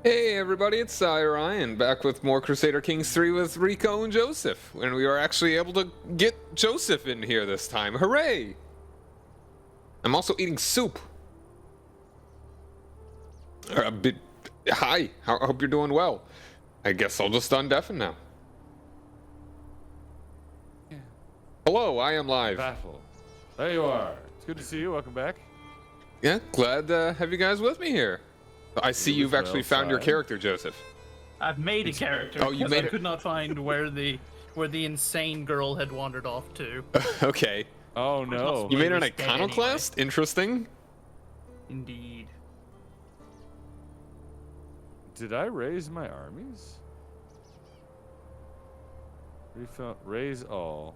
Hey everybody, it's Ryan, back with more Crusader Kings 3 with Rico and Joseph, and we are actually able to get Joseph in here this time. Hooray! I'm also eating soup. Hi, I hope you're doing well. I guess I'll just undeafen now. Yeah. Hello, I am live. Battle. There you are. It's good to see you. Welcome back. Yeah, glad to have you guys with me here. I see you've actually found your character, Joseph. I've made a character. Oh, you made I it? could not find where the insane girl had wandered off to. Okay. Oh no. You made an Dead iconoclast? Interesting. Indeed. Did I raise my armies? Raise all.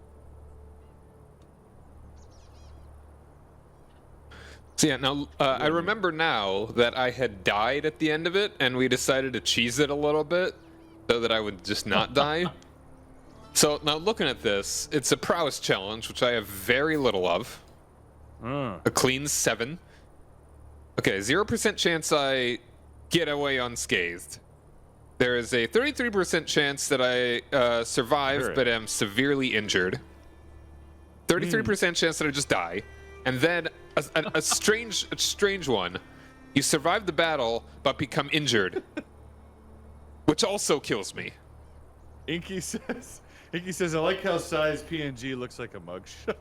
So yeah, now I remember now that I had died at the end of it, and we decided to cheese it a little bit so that I would just not die. So now looking at this, it's a prowess challenge, which I have very little of. A clean 7. Okay, 0% chance I get away unscathed. There is a 33% chance that I survive, but am severely injured. 33% chance that I just die. And then a strange one. You survive the battle, but become injured. Which also kills me. Inky says, I like how size PNG looks like a mugshot.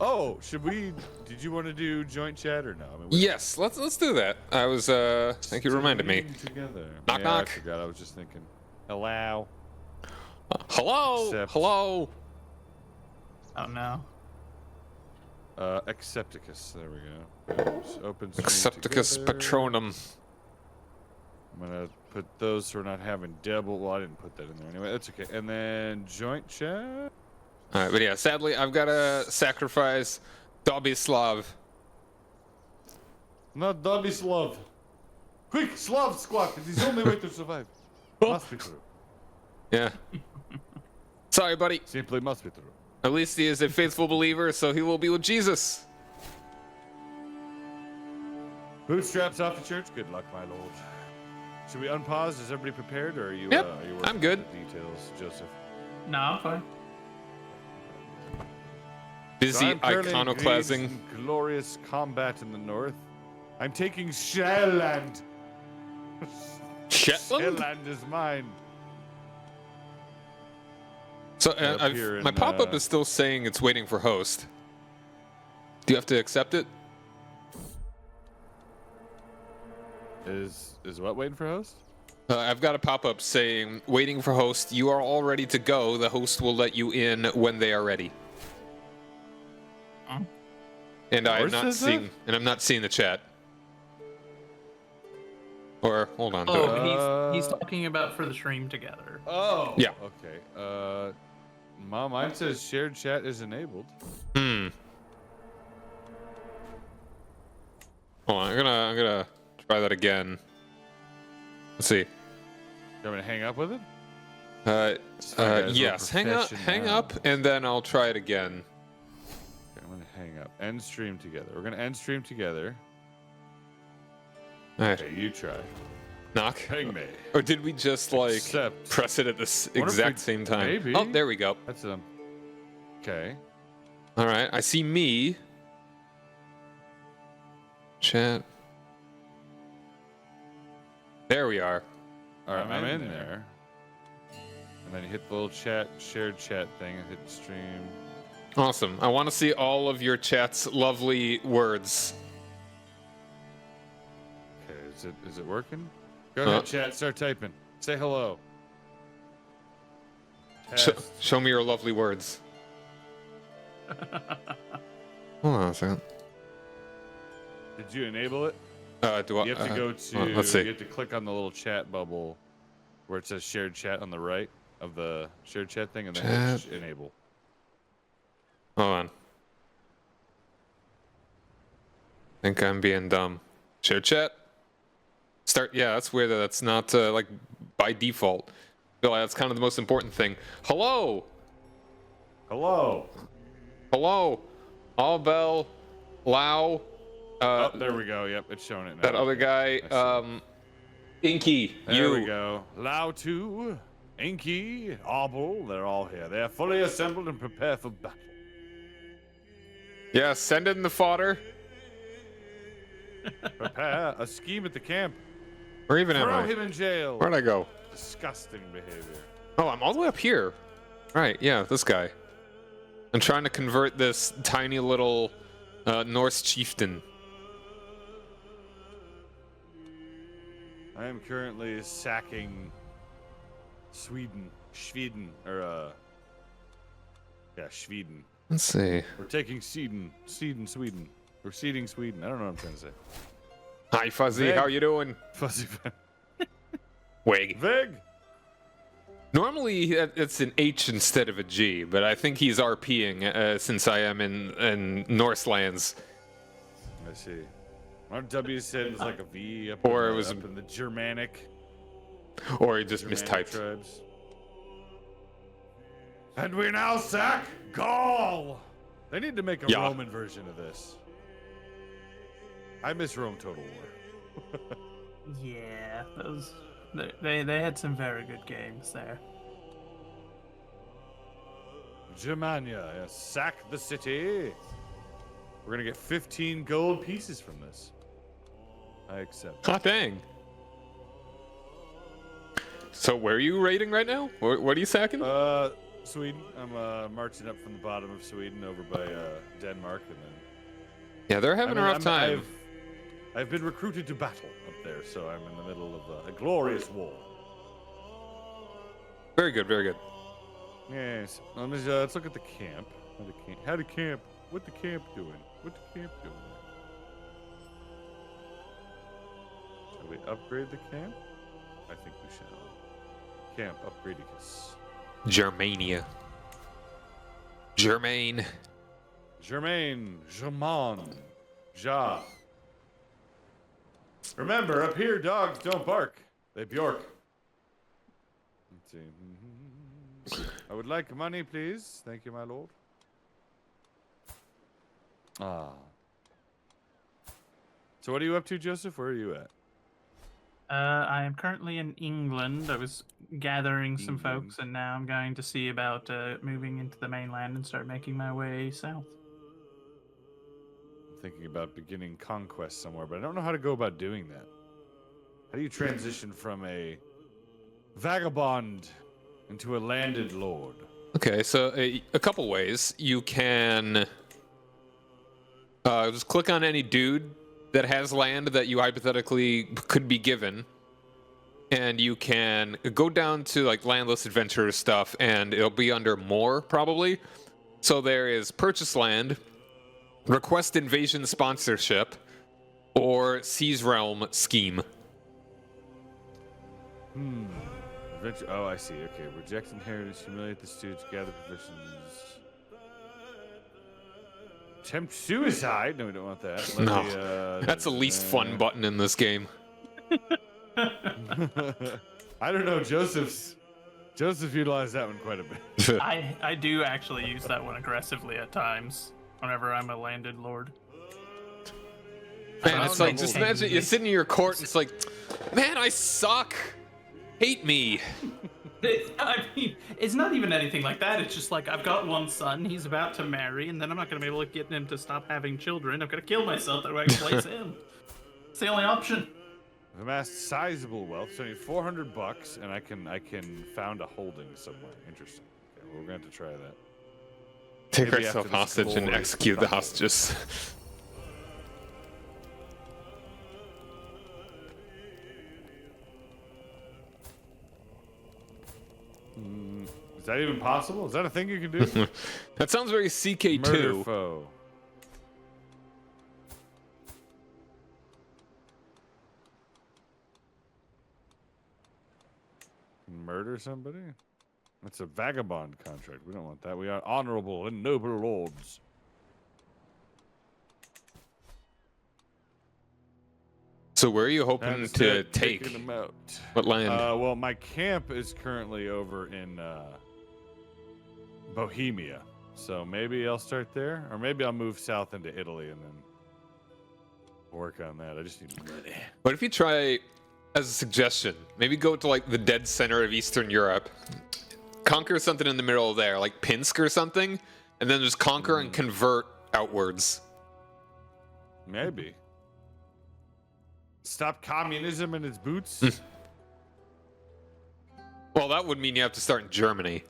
Oh, did you want to do joint chat or no? I mean, Yes, let's do that. I was, thank you reminded me. Together. Knock, yeah, knock. I forgot. I was just thinking. Hello. Hello? Accept. Hello? Oh no. Accepticus. There we go. Oops, open stream Accepticus together. Patronum. I'm gonna put those so we're not having double. Well, I didn't put that in there anyway. That's okay. And then joint chat. Alright, but yeah, sadly, I've got to sacrifice Dobislav. Not Dobby Slav. Quick, Slav squat. It is the only way to survive. Must be true. Yeah. Sorry, buddy. Simply must be true. At least he is a faithful believer, so he will be with Jesus. Bootstraps off to church. Good luck, my lord. Should we unpause? Is everybody prepared, or are you? Yep, Are you I'm working good. on the details, Joseph. No, I'm fine. Busy I'm currently iconoclasting. engaged in glorious combat in the north. I'm taking Shetland. Shetland? Shetland is mine. So Up here in, my pop-up is still saying it's waiting for host. Do you have to accept it? Is what waiting for host? I've got a pop-up saying waiting for host. You are all ready to go. The host will let you in when they are ready. Huh? And I'm Yours not says seeing. that? And I'm not seeing the chat. Or hold on. Oh, he's talking about for the stream together. Oh. Yeah. Okay. Mine says shared chat is enabled. Hold on. I'm gonna try that again. Let's see. You want me to hang up with it? Yes. Hang up, and then I'll try it again. Okay, I'm gonna hang up. End stream together. We're gonna end stream together. All right. Okay, you try. Knock. Hang me. Or did we just like Accept. press it at the Wonder if exact we- same time? maybe. Oh, there we go. That's okay. All right. I see me. Chat. There we are. All right, I'm in there. And then you hit the little shared chat thing, and hit stream. Awesome. I want to see all of your chat's lovely words. Okay, is it working? Go ahead, chat. Start typing. Say hello. Test. Show me your lovely words. Hold on a second. Did you enable it? Do I? You have to go to. let's see. You have to click on the little chat bubble, where it says shared chat on the right of the shared chat thing, and then hit enable. Hold on. Think I'm being dumb. Share chat. Start. Yeah, that's weird. That's not like by default. I feel like that's kind of the most important thing. Hello. Hello. Hello. All Bell. Lao. Oh, there we go. Yep, it's showing it now. That other Okay, guy, I see. Inky, There we go. Lao Tu, Inky, Arbol, they're all here. They are fully assembled and prepared for battle. Yeah, send in the fodder. Prepare a scheme at the camp. Where even am Throw I? him in jail. Where'd I go? Disgusting behavior. Oh, I'm all the way up here. Right, yeah, this guy. I'm trying to convert this tiny little Norse chieftain. I am currently sacking Sweden, or Sweden. Let's see. We're taking Sweden, Sweden. We're seeding Sweden. I don't know what I'm trying to say. Hi, Fuzzy. Veg. How you doing? Fuzzy. Wig. Veg. Normally, it's an H instead of a G, but I think he's RPing since I am in Norse lands. I see. Our W said was like a V up, Or in it was up in the Germanic. Or he just Germanic mistyped. tribes. And we now sack Gaul. They need to make a Yeah. Roman version of this. I miss Rome Total War. Yeah, those they had some very good games there. Germania, yes, sack the city. We're gonna get 15 gold pieces from this. I accept. Hot dang. So where are you raiding right now? What are you sacking? Sweden. I'm marching up from the bottom of Sweden over by Denmark, and then. Yeah, they're having a rough time. I've been recruited to battle up there, so I'm in the middle of a glorious war. Very good, very good. Yes. Let's look at the camp. How the camp? What the camp doing? What the camp doing? Shall we upgrade the camp? I think we shall. Camp upgradicus. Germania. Germain. Germain. German. Ja. Remember, up here, dogs don't bark. They bjork. Let's see. I would like money, please. Thank you, my lord. Ah. So what are you up to, Joseph? Where are you at? I am currently in England. I was gathering some England. folks, and now I'm going to see about moving into the mainland and start making my way south. I'm thinking about beginning conquest somewhere, but I don't know how to go about doing that. How do you transition from a vagabond into a landed lord? Okay, so a couple ways. You can just click on any dude that has land that you hypothetically could be given, and you can go down to like landless adventurers stuff, and it'll be under more probably. So there is purchase land, request invasion sponsorship, or seize realm scheme. Adventure. Oh, I see. Okay. Reject inheritance, humiliate the stooge, gather provisions. Attempt suicide? No, we don't want that. No. That's the least fun button in this game. I don't know. Joseph utilized that one quite a bit. I do actually use that one aggressively at times whenever I'm a landed lord. Man, it's like, just imagine you're sitting in your court and it's like, man, I suck. Hate me. I mean, it's not even anything like that. It's just like, I've got one son, he's about to marry, and then I'm not going to be able to get him to stop having children. I'm going to kill myself that way I can place him. It's the only option. I've amassed sizable wealth, so I need $400, and I can found a holding somewhere. Interesting. Okay, well, we're going to have to try that. Take Maybe yourself after this hostage and glorious execute the battle. hostages. Is that even possible? Is that a thing you can do? That sounds very Murder CK2. foe. Murder somebody? That's a vagabond contract. We don't want that. We are honorable and noble lords. So where are you hoping That's to it, take? taking them out. What land? Well, my camp is currently over in Bohemia. So maybe I'll start there. Or maybe I'll move south into Italy and then Work on that. I just need money. What if you try, as a suggestion, maybe go to like the dead center of Eastern Europe, conquer something in the middle there, like Pinsk or something, and then just conquer and convert outwards. Maybe. Stop communism in its boots. Well, that would mean you have to start in Germany.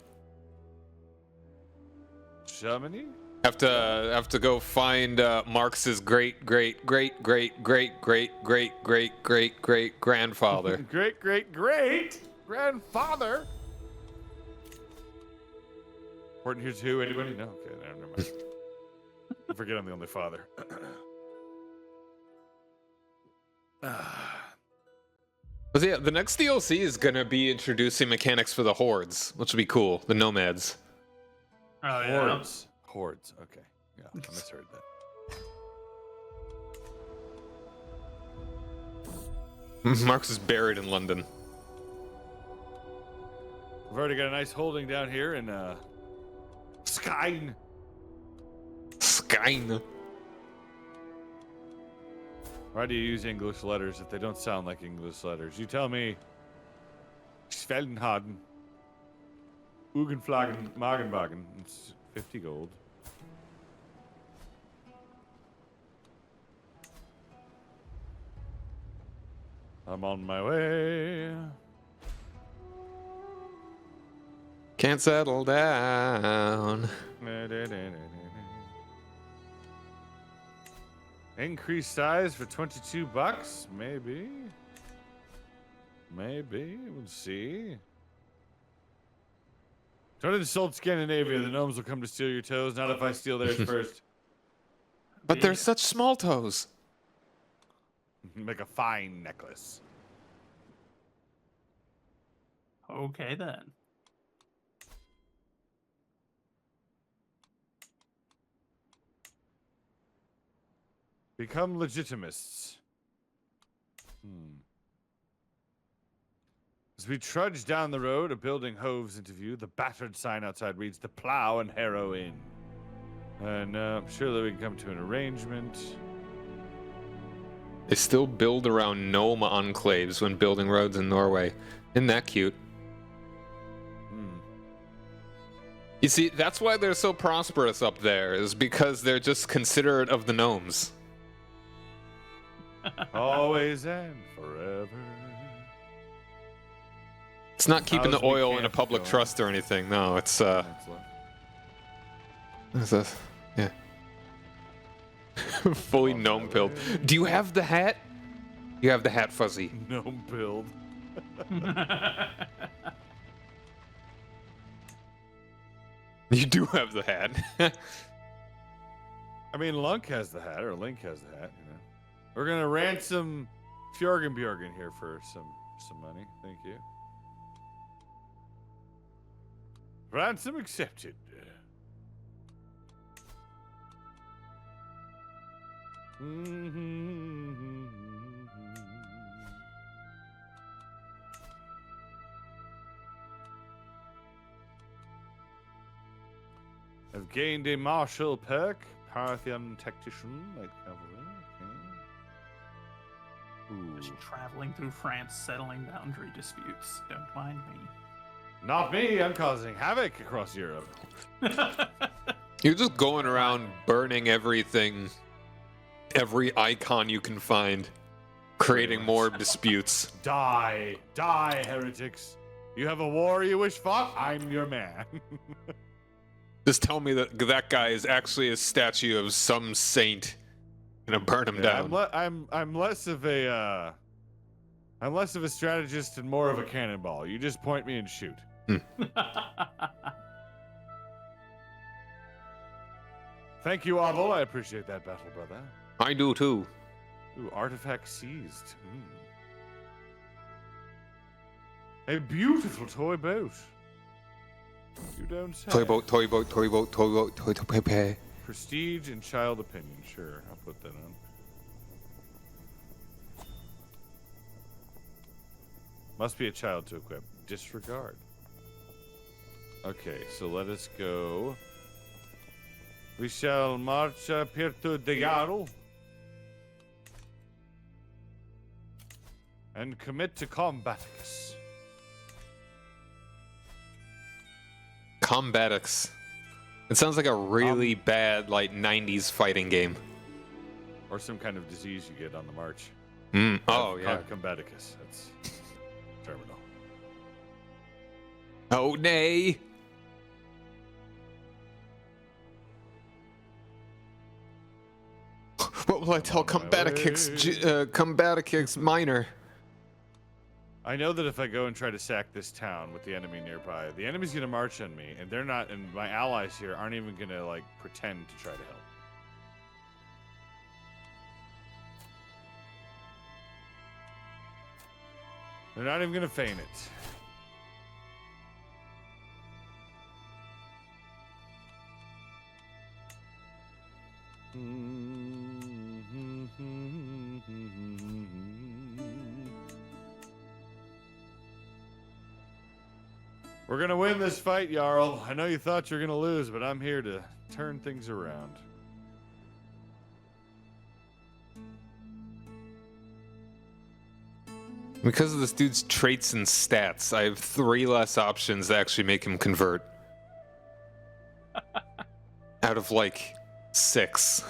Germany? Have to go find Marx's great grandfather. Great grandfather. Important here too. Anybody? No. Okay, never mind. I forget I'm the only father. But yeah, the next DLC is gonna be introducing mechanics for the hordes, which will be cool. The nomads. Oh yeah. Hordes. Okay. Yeah, I misheard that. Marx is buried in London. We've already got a nice holding down here in Skyn. Skyn. Why do you use English letters if they don't sound like English letters? You tell me. Sveldenhaden. Ugenflagen, Magenwagen. It's 50 gold. I'm on my way. Can't settle down. Increase size for 22 bucks? Maybe. Maybe. We'll see. Don't insult Scandinavia. The gnomes will come to steal your toes. Not if I steal theirs first. But they're such small toes. Make a fine necklace. Okay then. Become legitimists. As we trudge down the road, a building hoves into view. The battered sign outside reads, "The Plow and Harrow Inn." And surely we can come to an arrangement. They still build around gnome enclaves when building roads in Norway. Isn't that cute? You see, that's why they're so prosperous up there, is because they're just considerate of the gnomes. Always and forever. It's not keeping the How's we oil in a camp public going? trust or anything. No, it's That's left. yeah. Fully gnome build. Do you have the hat? You have the hat, Fuzzy. Gnome build. You do have the hat. I mean, Lunk has the hat, or Link has the hat, you know. We're gonna ransom Fjorgenbjorgen here for some money. Thank you. Ransom accepted. I've gained a martial perk, Parthian tactician, like cavalry. Okay. Just traveling through France, settling boundary disputes. Don't mind me. Not me. I'm causing havoc across Europe. You're just going around burning everything, every icon you can find, creating more disputes. Die, heretics! You have a war you wish fought? I'm your man. Just tell me that that guy is actually a statue of some saint. Gonna burn him down. I'm less of a strategist and more of a cannonball. You just point me and shoot. Thank you, Abel. I appreciate that battle, brother. I do too. Ooh, artifact seized. A beautiful toy boat. You don't say. Toy boat. Prestige and child opinion. Sure, I'll put that on. Must be a child to equip. Disregard. Okay, so let us go. We shall march up here to the Jarl. and commit to Combaticus. Combatix. It sounds like a really bad, like, 90s fighting game. Or some kind of disease you get on the march. Oh, yeah. Combaticus. That's terminal. Oh, nay. What will I tell Combaticix Minor? I know that if I go and try to sack this town with the enemy nearby, the enemy's gonna march on me, and they're not, and my allies here aren't even gonna like pretend to try to help. They're not even gonna feign it. We're gonna win this fight, Jarl. I know you thought you were gonna lose, but I'm here to turn things around. Because of this dude's traits and stats, I have 3 less options to actually make him convert. Out of, like, 6.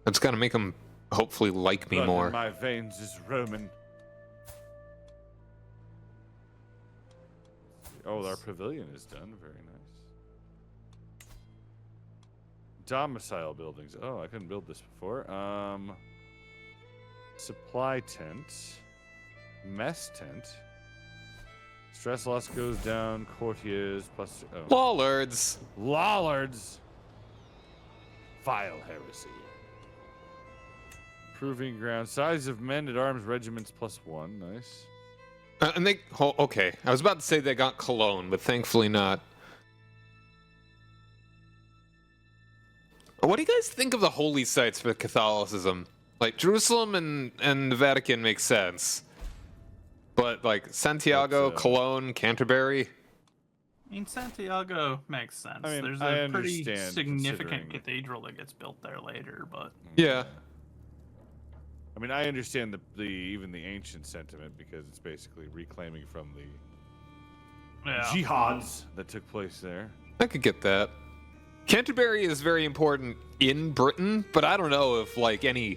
That's gotta make him hopefully like me Blood more. in my veins is Roman. Oh, our pavilion is done. Very nice. Domicile buildings. Oh, I couldn't build this before. Supply tent. Mess tent. Stress loss goes down. Courtiers plus... Oh. Lollards! Lollards! Vile heresy. Proving ground. Size of men at arms regiments +1. Nice. And they... Oh, okay. I was about to say they got Cologne, but thankfully not. What do you guys think of the holy sites for Catholicism? Like, Jerusalem and the Vatican makes sense. But, like, Santiago, Cologne, Canterbury... I mean, Santiago makes sense. I mean, There's I a pretty understand, significant considering- cathedral that gets built there later, but Yeah. I mean, I understand the even the ancient sentiment because it's basically reclaiming from the yeah. jihads that took place there. I could get that. Canterbury is very important in Britain, but I don't know if, like, any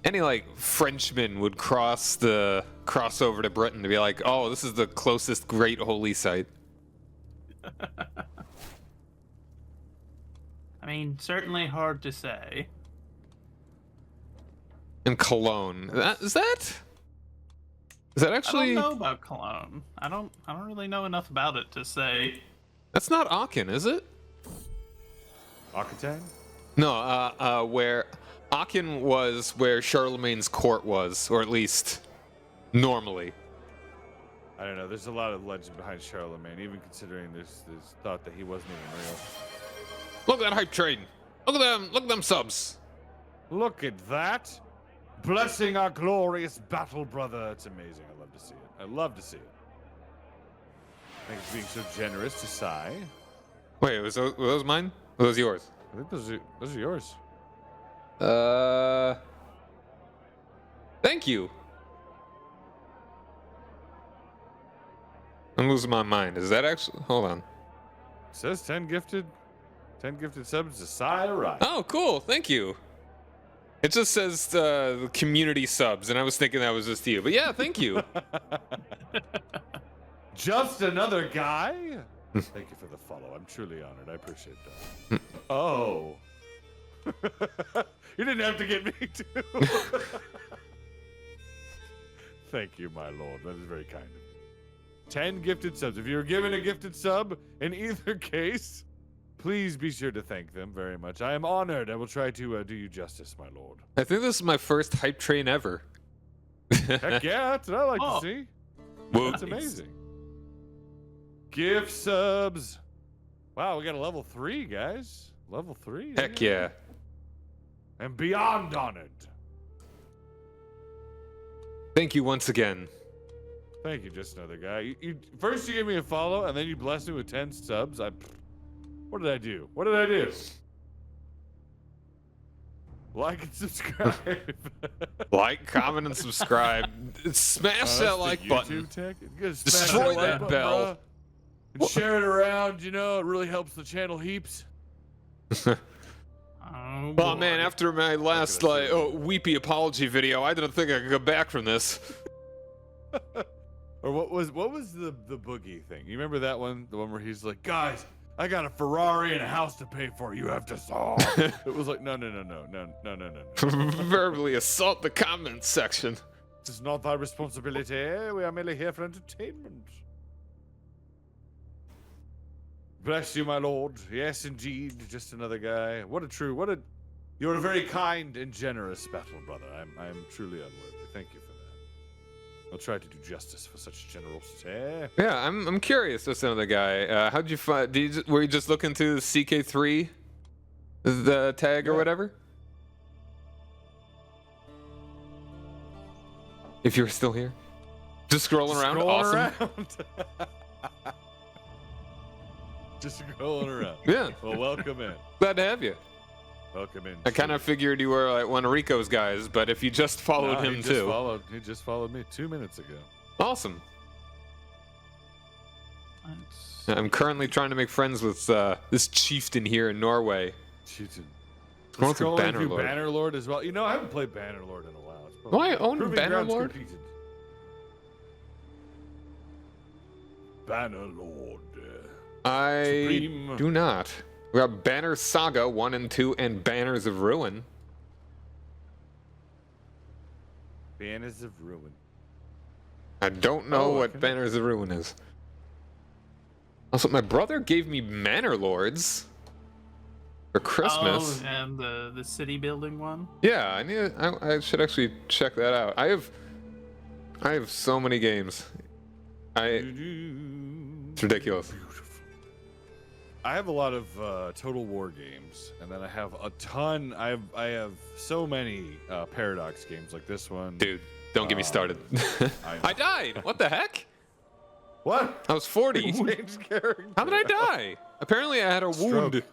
like Frenchman would cross over to Britain to be like, oh, this is the closest great holy site. I mean, certainly hard to say. And Cologne. Is that actually? I don't know about Cologne. I don't really know enough about it to say. That's not Aachen, is it? Aquitaine? No, where Aachen was where Charlemagne's court was, or at least normally. I don't know. There's a lot of legend behind Charlemagne, even considering there's thought that he wasn't even real. Look at that hype train. Look at them subs. Look at that. Blessing our glorious battle, brother. It's amazing. I love to see it. I love to see it. Thanks for being so generous to Sai. Wait, were those mine? Were those yours? I think those are yours. Thank you. I'm losing my mind. Is that actually? Hold on. It says 10 gifted subs to Sai Right. Oh, cool. Thank you. It just says the community subs, and I was thinking that was just you. But yeah, thank you. Just another guy? Thank you for the follow. I'm truly honored. I appreciate that. Oh. You didn't have to get me too. Thank you, my lord. That is very kind of you. 10 gifted subs. If you're given a gifted sub, in either case, please be sure to thank them very much. I am honored. I will try to do you justice, my lord. I think this is my first hype train ever. Heck yeah, that's what I like to see. Whoop. That's amazing. Gift subs. Wow, we got a level 3, guys. Level 3. Heck yeah. And beyond honored. Thank you once again. Thank you, just another guy. First you gave me a follow, and then you blessed me with 10 subs. What did I do? What did I do? Like and subscribe. Like, comment, and subscribe. Smash that like button. Tech. You gotta smash Destroy like that button, bell. bruh. And share it around, you know, it really helps the channel heaps. Oh, Oh man, boy. after my last weepy apology video, I didn't think I could go back from this. Or what was the boogie thing? You remember that one? The one where he's like, guys, I got a Ferrari and a house to pay for. You have to solve. It was like, no. Verbally assault the comments section. This is not our responsibility. We are merely here for entertainment. Bless you, my lord. Yes, indeed. Just another guy. You're a very kind and generous battle brother. I'm truly unworthy. Thank you for that. I'll try to do justice for such generosity. Yeah, I'm curious. That's another guy. How'd you find? Were you just looking through the CK3, the tag or whatever? If you're still here, just scrolling around. Awesome. Just scrolling around. Yeah. Well, welcome in. Glad to have you. Welcome in. I kind of figured you were like one of Rico's guys, but if you just followed him he too. He just followed me 2 minutes ago. Awesome. That's- I'm currently trying to make friends with this chieftain here in Norway. Cheating. Going through Scrolling through Bannerlord. Bannerlord as well. You know, I haven't played Bannerlord in a while. It's Do I probably own Proving Grounds Bannerlord? completed. Bannerlord. I Supreme. do not. We got Banner Saga 1 and 2 and Banners of Ruin. Banners of Ruin. I don't know Oh, what okay. Banners of Ruin is. Also, my brother gave me Manor Lords for Christmas. Oh, and the city building one. Yeah, I should actually check that out. I have so many games. It's ridiculous. I have a lot of Total War games, and then I have a ton. I have so many Paradox games like this one. Dude, don't get me started. I died. What the heck? What? I was 40. Wayne's character. How did I die? Apparently, I had a wound. Stroke.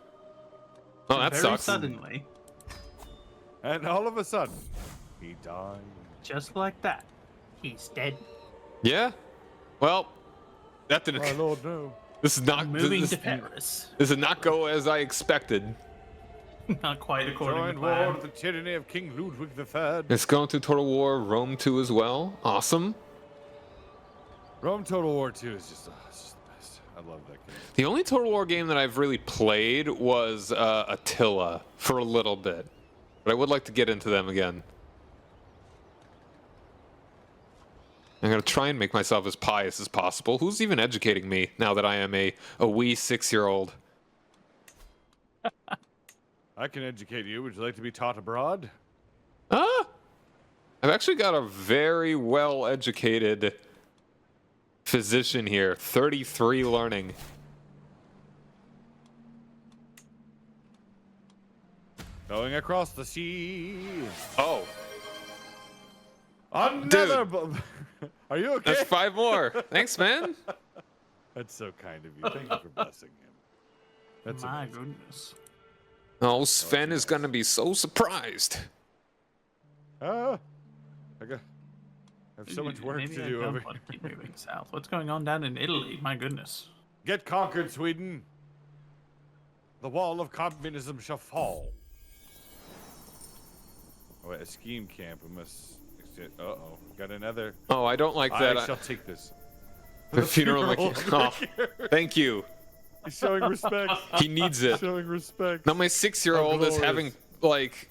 Oh, that Very sucks. suddenly, And all of a sudden, he died. just like that, he's dead. Yeah. Well, that didn't. My lord, no. This is not. Moving This, to Paris. this did not go as I expected. Not quite according Joined to war plan. with the tyranny of King Ludwig III. It's going through Total War Rome 2 as well. Awesome. Rome Total War 2 is just, it's just the best. I love that game. The only Total War game that I've really played was Attila for a little bit, but I would like to get into them again. I'm gonna try and make myself as pious as possible. Who's even educating me now that I am a wee 6-year-old? I can educate you. Would you like to be taught abroad? I've actually got a very well-educated physician here. 33 learning. Going across the sea. Oh, Another. Are you okay? that's 5 more. Thanks, man. That's so kind of you. Thank you for blessing him. That's My amazing. goodness. Oh, Sven is gonna be so surprised. I have so much work Maybe to I do don't over want to keep moving south. What's going on down in Italy? My goodness. Get conquered, Sweden. The wall of communism shall fall. Oh, wait, a scheme camp. We must. Uh-oh. Got another. Oh, I don't like that. I shall take this. The funeral of of oh, thank you. He's showing respect. He needs it. Showing respect. Now my 6-year-old is glorious. having like,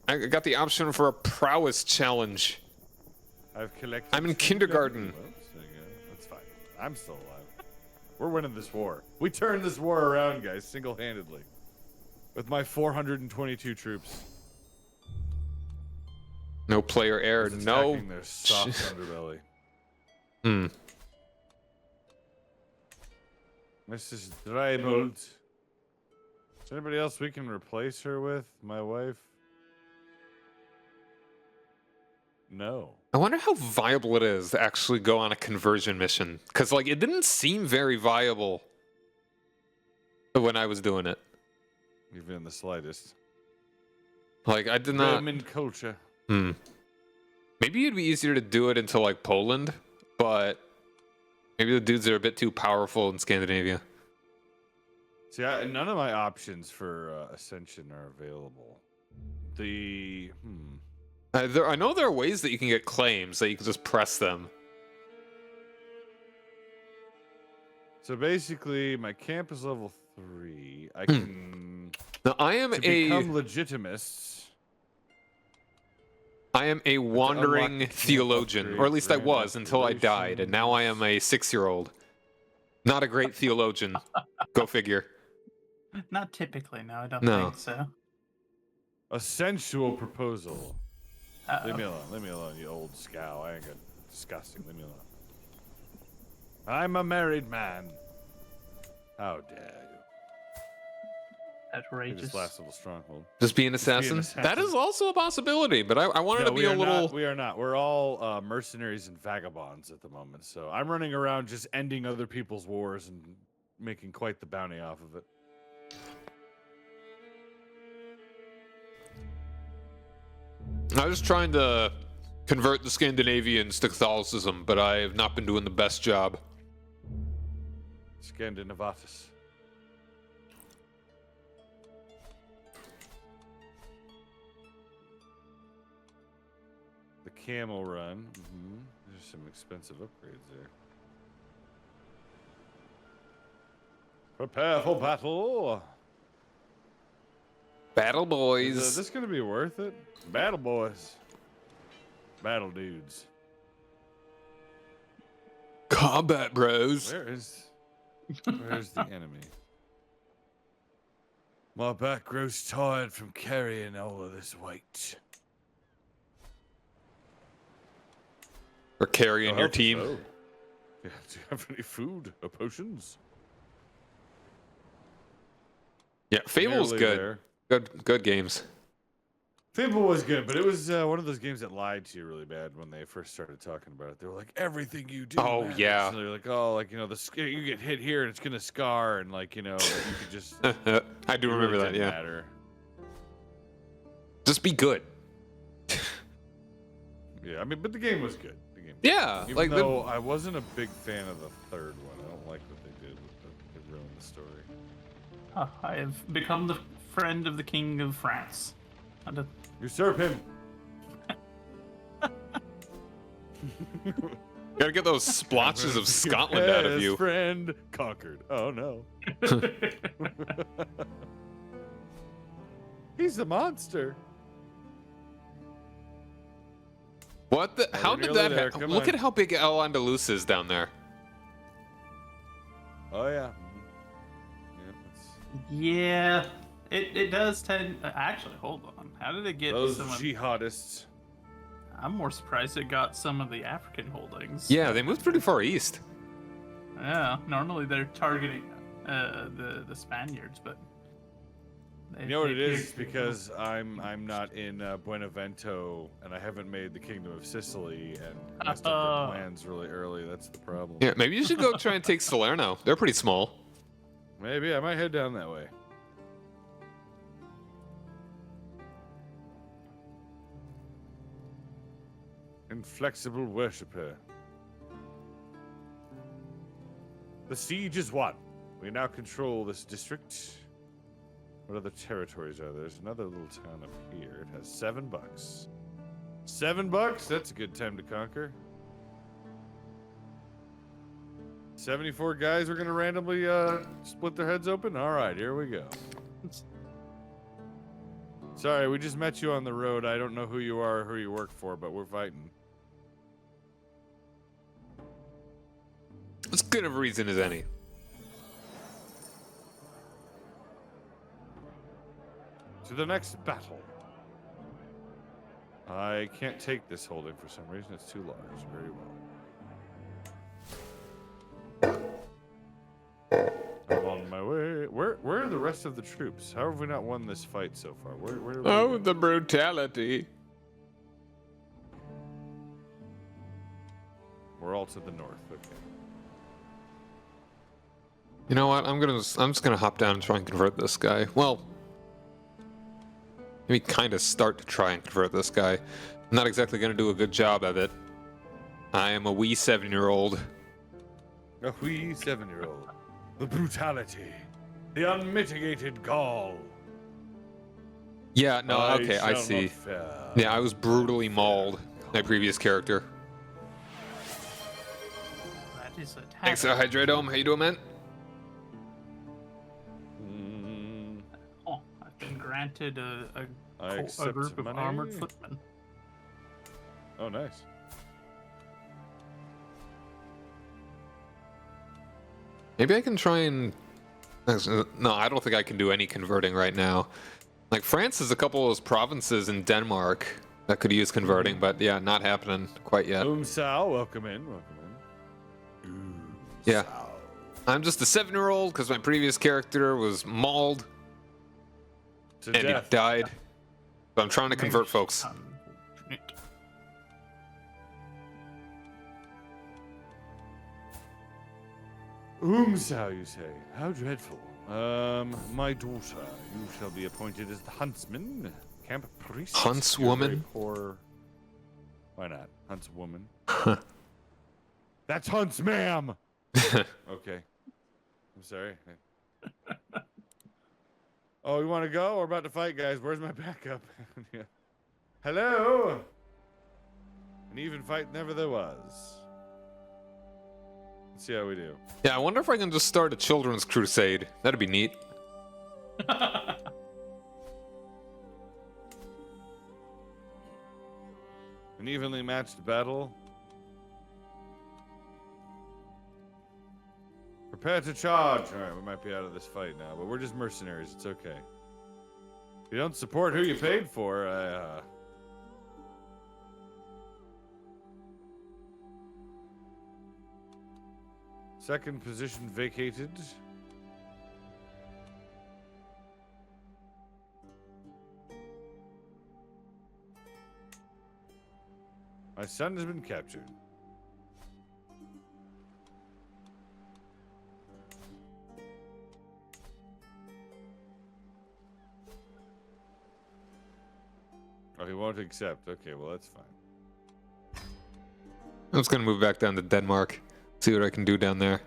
I got the option for a prowess challenge. I've collected. I'm in 2 kindergarten. Well, that's fine. I'm still alive. We're winning this war. We turned this war around, guys, single-handedly. With my 422 troops. No player error. Just No. attacking their soft underbelly. Hmm. Mrs. Drybolt. Is there anybody else we can replace her with? My wife? No. I wonder how viable it is to actually go on a conversion mission. Because, like, it didn't seem very viable when I was doing it. Even in the slightest. Like, I did not... Roman culture. Maybe it'd be easier to do it into, like, Poland, but maybe the dudes are a bit too powerful in Scandinavia. See, none of my options for Ascension are available. I know there are ways that you can get claims that you can just press them. So basically, my camp is level 3. I can Now, I am become legitimists. I am a wandering theologian, or at least I was until I died, and now I am a 6-year-old. Not a great theologian. Go figure. Not typically, no, I don't No. think so. A sensual proposal. Uh-oh. Leave me alone, you old scow. I ain't got disgusting. Leave me alone. I'm a married man. How dare you? Outrageous. This last little stronghold. Just be an assassin? That is also a possibility, but I wanted to be a little... We are not. We're all mercenaries and vagabonds at the moment. So I'm running around just ending other people's wars and making quite the bounty off of it. I was trying to convert the Scandinavians to Catholicism, but I have not been doing the best job. Scandinavatus. The camel run. There's some expensive upgrades there. Prepare for battle. Battle boys. Is this gonna be worth it? Battle boys. Battle dudes. Combat bros. Where's the enemy? My back grows tired from carrying all of this weight. Or carrying your team. So. Yeah, do you have any food or potions? Yeah, Fable's Nearly good. there. Good games. Fable was good, but it was one of those games that lied to you really bad when they first started talking about it. They were like, everything you do. Oh, matters. yeah. And they're like, oh, like, you know, you get hit here and it's gonna scar, and like, you know, you could just. I do remember that. Yeah. Matter. Just be good. Yeah, I mean, but the game was good. The game. Yeah, Even like though I wasn't a big fan of the third one. I don't like what they did with it ruined the story. I have become the friend of the King of France. Usurp him. Gotta get those splotches of Scotland out of Yes, you. friend conquered. Oh no. He's a monster. What the? Oh, How we're did nearly that there. happen? Come Look on. at how big El Andalus is down there. Oh yeah. Yeah, it does tend. Actually, hold on. How did it get Those some? jihadists. I'm more surprised it got some of the African holdings. Yeah, they moved pretty far east. Yeah, normally they're targeting the Spaniards, but You know what it is? Because I'm not in Buenavento, and I haven't made the Kingdom of Sicily, and messed up their plans really early. That's the problem. Yeah, maybe you should go try and take Salerno. They're pretty small. Maybe I might head down that way. Inflexible worshipper. The siege is won. We now control this district. What other territories are there? There's another little town up here. It has $7. $7? That's a good time to conquer. 74 guys are gonna randomly split their heads open? Alright, here we go. Sorry, we just met you on the road. I don't know who you are or who you work for, but we're fighting. As good of a reason as any. To the next battle. I can't take this holding for some reason. It's too large. Very well. I'm on my way. Where are the rest of the troops? How have we not won this fight so far? Where are we Oh, going? the brutality. We're all to the north. Okay. You know what? I'm just gonna hop down and try and convert this guy. Well, maybe kind of start to try and convert this guy. I'm not exactly going to do a good job of it. I am a wee 7-year-old. A wee 7-year-old. The brutality. The unmitigated gall. Yeah, no, okay, I see. Yeah, I was brutally mauled, my previous character. That is a Thanks, Hydradome. How you doing, man? Oh, I've been granted a accept group of money. armored footmen. Oh, nice. Maybe I can try and... No, I don't think I can do any converting right now. Like, France has a couple of those provinces in Denmark that could use converting, but yeah, not happening quite yet. Sao, welcome in, welcome in. Yeah. I'm just a 7-year-old because my previous character was mauled To and death. he died. So I'm trying to convert folks. Sao, you say? How dreadful. My daughter, you shall be appointed as the huntsman, camp priest. Huntswoman? You're very poor. Why not? Huntswoman. That's hunts, ma'am. Okay. I'm sorry. Oh, you want to go? We're about to fight, guys. Where's my backup? Yeah. Hello. An even fight never there was. Let's see how we do. Yeah, I wonder if I can just start a children's crusade. That'd be neat. An evenly matched battle. Prepare to charge. All right, we might be out of this fight now, but we're just mercenaries. It's okay. If you don't support who you paid for, Second position vacated. My son has been captured. Oh, he won't accept. Okay, well, that's fine. I'm just gonna move back down to Denmark. See what I can do down there.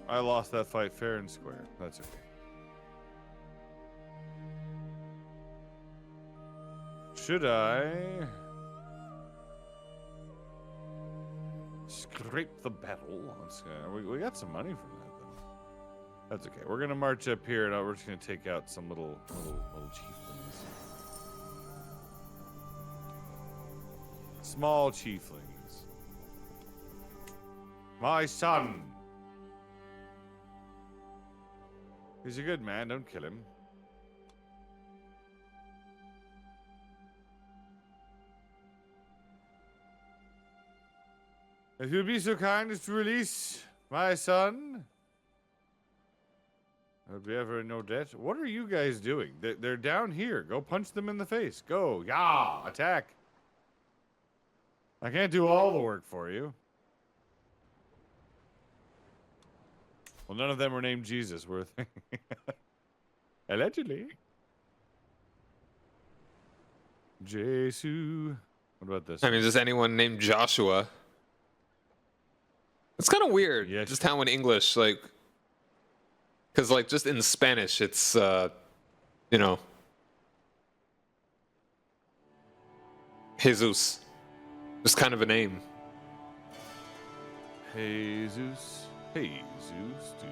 I lost that fight fair and square. That's okay. Should I scrape the battle? We got some money from that, though. That's okay. We're gonna march up here, and we're just gonna take out some little chieflings. Small chieflings. My son. He's a good man. Don't kill him. If you'll be so kind as to release my son, I'll be ever in no debt. What are you guys doing? They're down here. Go punch them in the face. Go. Yeah. Attack. I can't do all the work for you. Well, none of them were named Jesus, were they? Allegedly. Jesus. What about this? I mean, is anyone named Joshua? It's kind of weird, Yes. just how in English, like, because like just in Spanish, it's you know, Jesus, just kind of a name. Jesus. Jesus. Do.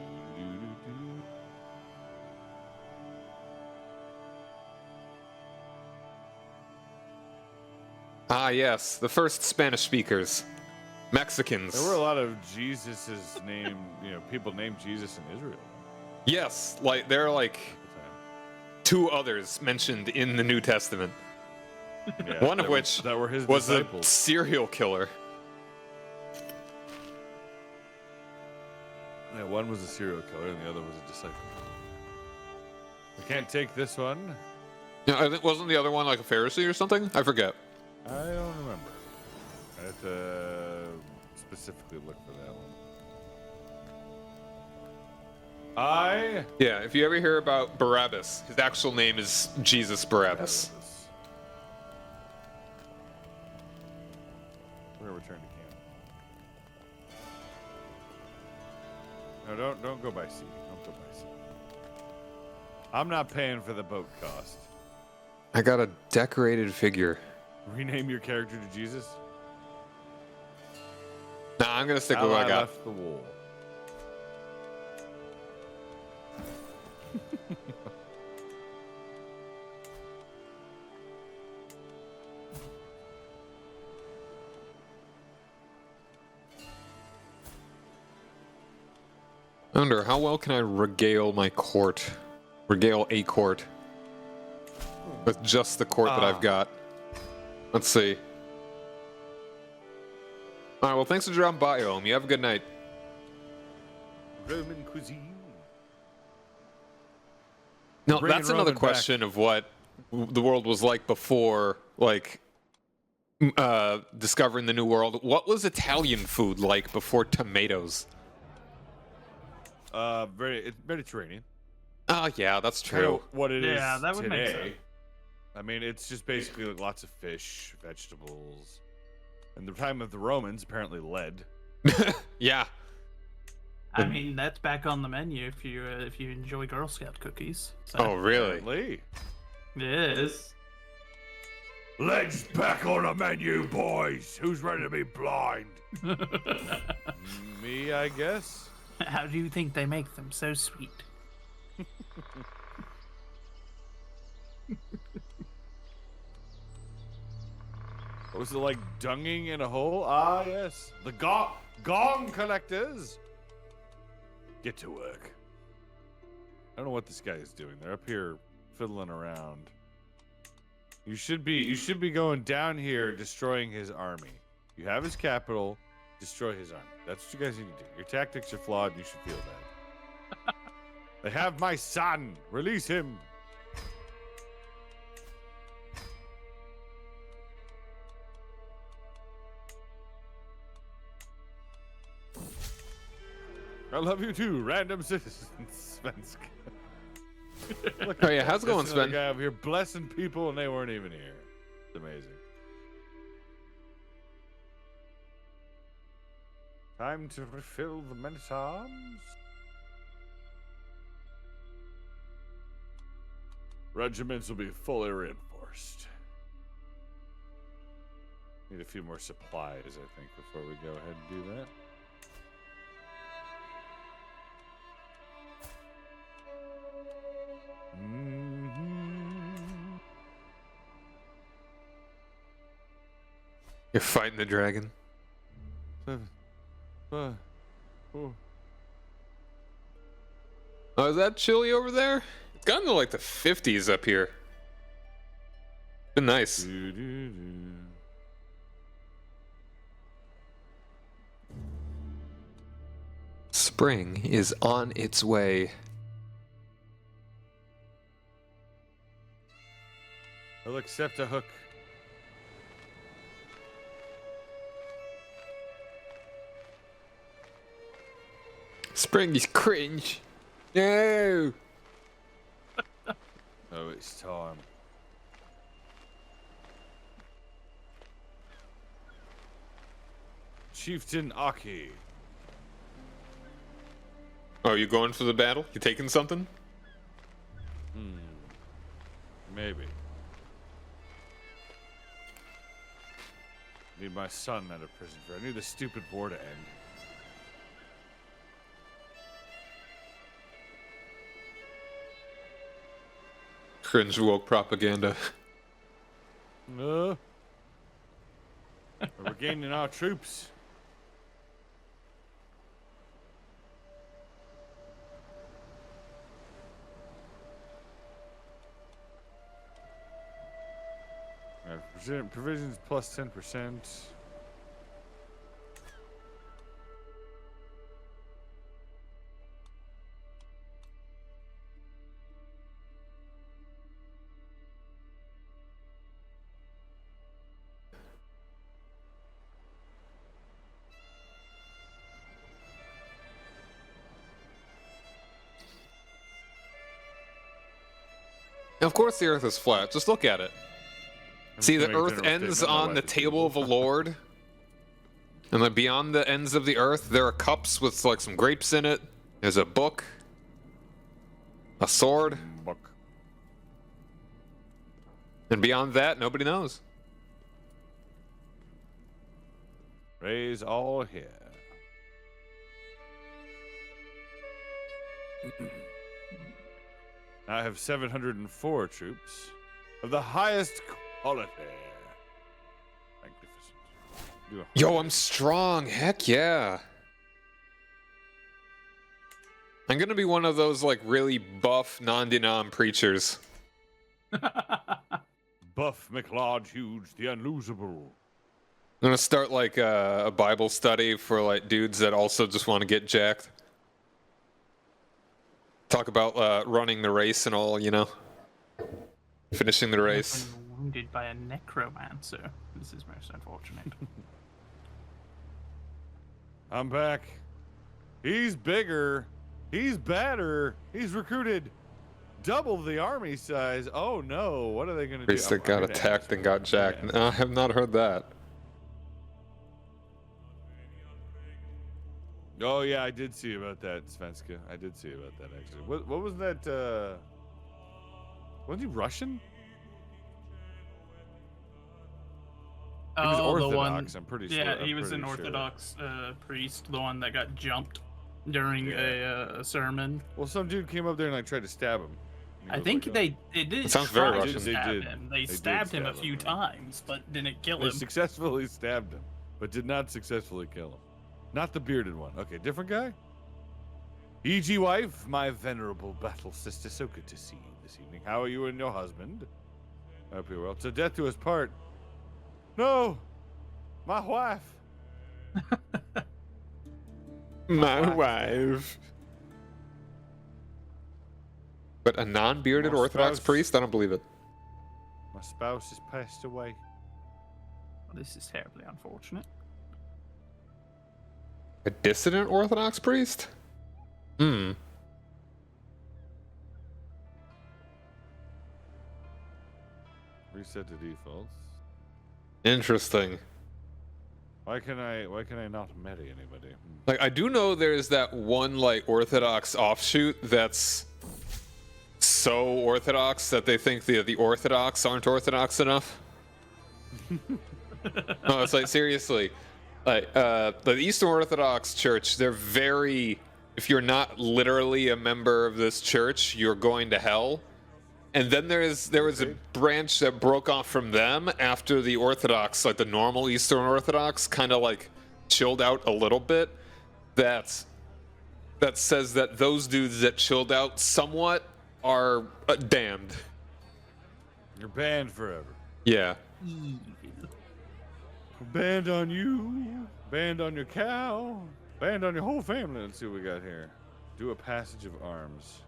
Ah, yes, the first Spanish speakers, Mexicans. There were a lot of Jesus's name, people named Jesus in Israel. Yes, like there are like two others mentioned in the New Testament. Yeah, One of which that were his was a disciples. serial killer. Yeah, one was a serial killer and the other was a disciple. I can't take this one. Yeah, I think wasn't the other one like a Pharisee or something? I forget. I don't remember. I have to specifically look for that one. Yeah, if you ever hear about Barabbas, his actual name is Jesus Barabbas. We're gonna return to camp. No, don't go by sea. Don't go by sea. I'm not paying for the boat cost. I got a decorated figure. Rename your character to Jesus? Nah, I'm gonna stick with what I got. Left the wall. I wonder, how well can I regale my court? Regale a court. With just the court that I've got. Let's see. Alright, well, thanks for dropping by, Ohm. You have a good night. Roman cuisine. No, Bringing that's another Roman question of what the world was like before, like, discovering the New World. What was Italian food like before tomatoes? It's Mediterranean. Oh, yeah, that's Kind true. of what it is Yeah, that would make today. sense. I mean, it's just basically like lots of fish, vegetables. And the time of the Romans, apparently lead. Yeah. I mean, that's back on the menu if you enjoy Girl Scout cookies. So Oh, really? Apparently. it is. Legs back on the menu, boys. Who's ready to be blind? Me, I guess. How do you think they make them so sweet? Was it like dunging in a hole? Ah, yes. The gong collectors. Get to work. I don't know what this guy is doing. They're up here fiddling around. You should be going down here destroying his army. You have his capital, destroy his army. That's what you guys need to do. Your tactics are flawed, and you should feel bad. They have my son. Release him. I love you too, random citizens, Svensk. Oh, yeah, how's it going, This other Sven? guy over here blessing people and they weren't even here. It's amazing. Time to refill the men at arms. Regiments will be fully reinforced. Need a few more supplies, I think, before we go ahead and do that. You're fighting the dragon. 7, 5, 4. Oh, is that chilly over there? It's gotten to like the 50s up here. Been nice. Spring is on its way. I'll accept a hook. Spring is cringe. No. Oh, it's time. Chieftain Aki. Oh, you going for the battle? You taking something? Maybe. Need my son out of prison for. I need the stupid war to end. Cringe woke propaganda. We're gaining our troops. Provisions plus 10%. Of course the Earth is flat. Just look at it. See, the gonna make a Earth general ends statement. My on the wife is table of the Lord. And then beyond the ends of the Earth, there are cups with like some grapes in it. There's a book. A sword. Buck. And beyond that, nobody knows. Raise all here. I have 704 troops of the highest quality. Magnificent. Do a- Yo, I'm strong. Heck yeah. I'm gonna be one of those like really buff non-denom preachers. Buff McLeod Huge, the unlosable. I'm gonna start like a Bible study for like dudes that also just want to get jacked. Talk about running the race and all, you know, finishing the race. I've been wounded by a necromancer. This is most unfortunate. I'm back. He's bigger. He's better. He's recruited double the army size. Oh no, what are they gonna do? Priest that got attacked and got jacked. No, I have not heard that. Oh yeah, I did see about that, Svenska. I did see about that actually. What was that? Was he Russian? He was Orthodox, I'm pretty sure. Yeah, he was an pretty sure. Orthodox priest, the one that got jumped during a sermon. Well, some dude came up there and like tried to stab him. And he I was think like, they did It sounds very try to Russian. They stab did. him. They They did stabbed him a stab few him. times, but didn't kill They him. successfully stabbed him, but did not successfully kill him. Not the bearded one. Okay, different guy? E.G. wife, my venerable battle sister, so good to see you this evening. How are you and your husband? I hope you're well. To death to us part. No! My wife! My wife. But a non-bearded My Orthodox spouse. priest? I don't believe it. My spouse has passed away. This is terribly unfortunate. A dissident Orthodox priest? Hmm. Reset to defaults. Interesting. Why can I not marry anybody? Like, I do know there's that one, like, Orthodox offshoot that's so Orthodox that they think the Orthodox aren't Orthodox enough. No, it's like, seriously. Like, the Eastern Orthodox Church, they're very... If you're not literally a member of this church, you're going to hell. And then there was a branch that broke off from them after the Orthodox, like the normal Eastern Orthodox, kind of like chilled out a little bit. That says that those dudes that chilled out somewhat are damned. You're banned forever. Yeah. Banned on you. Banned on your cow. Banned on your whole family. Let's see what we got here. Do a passage of arms.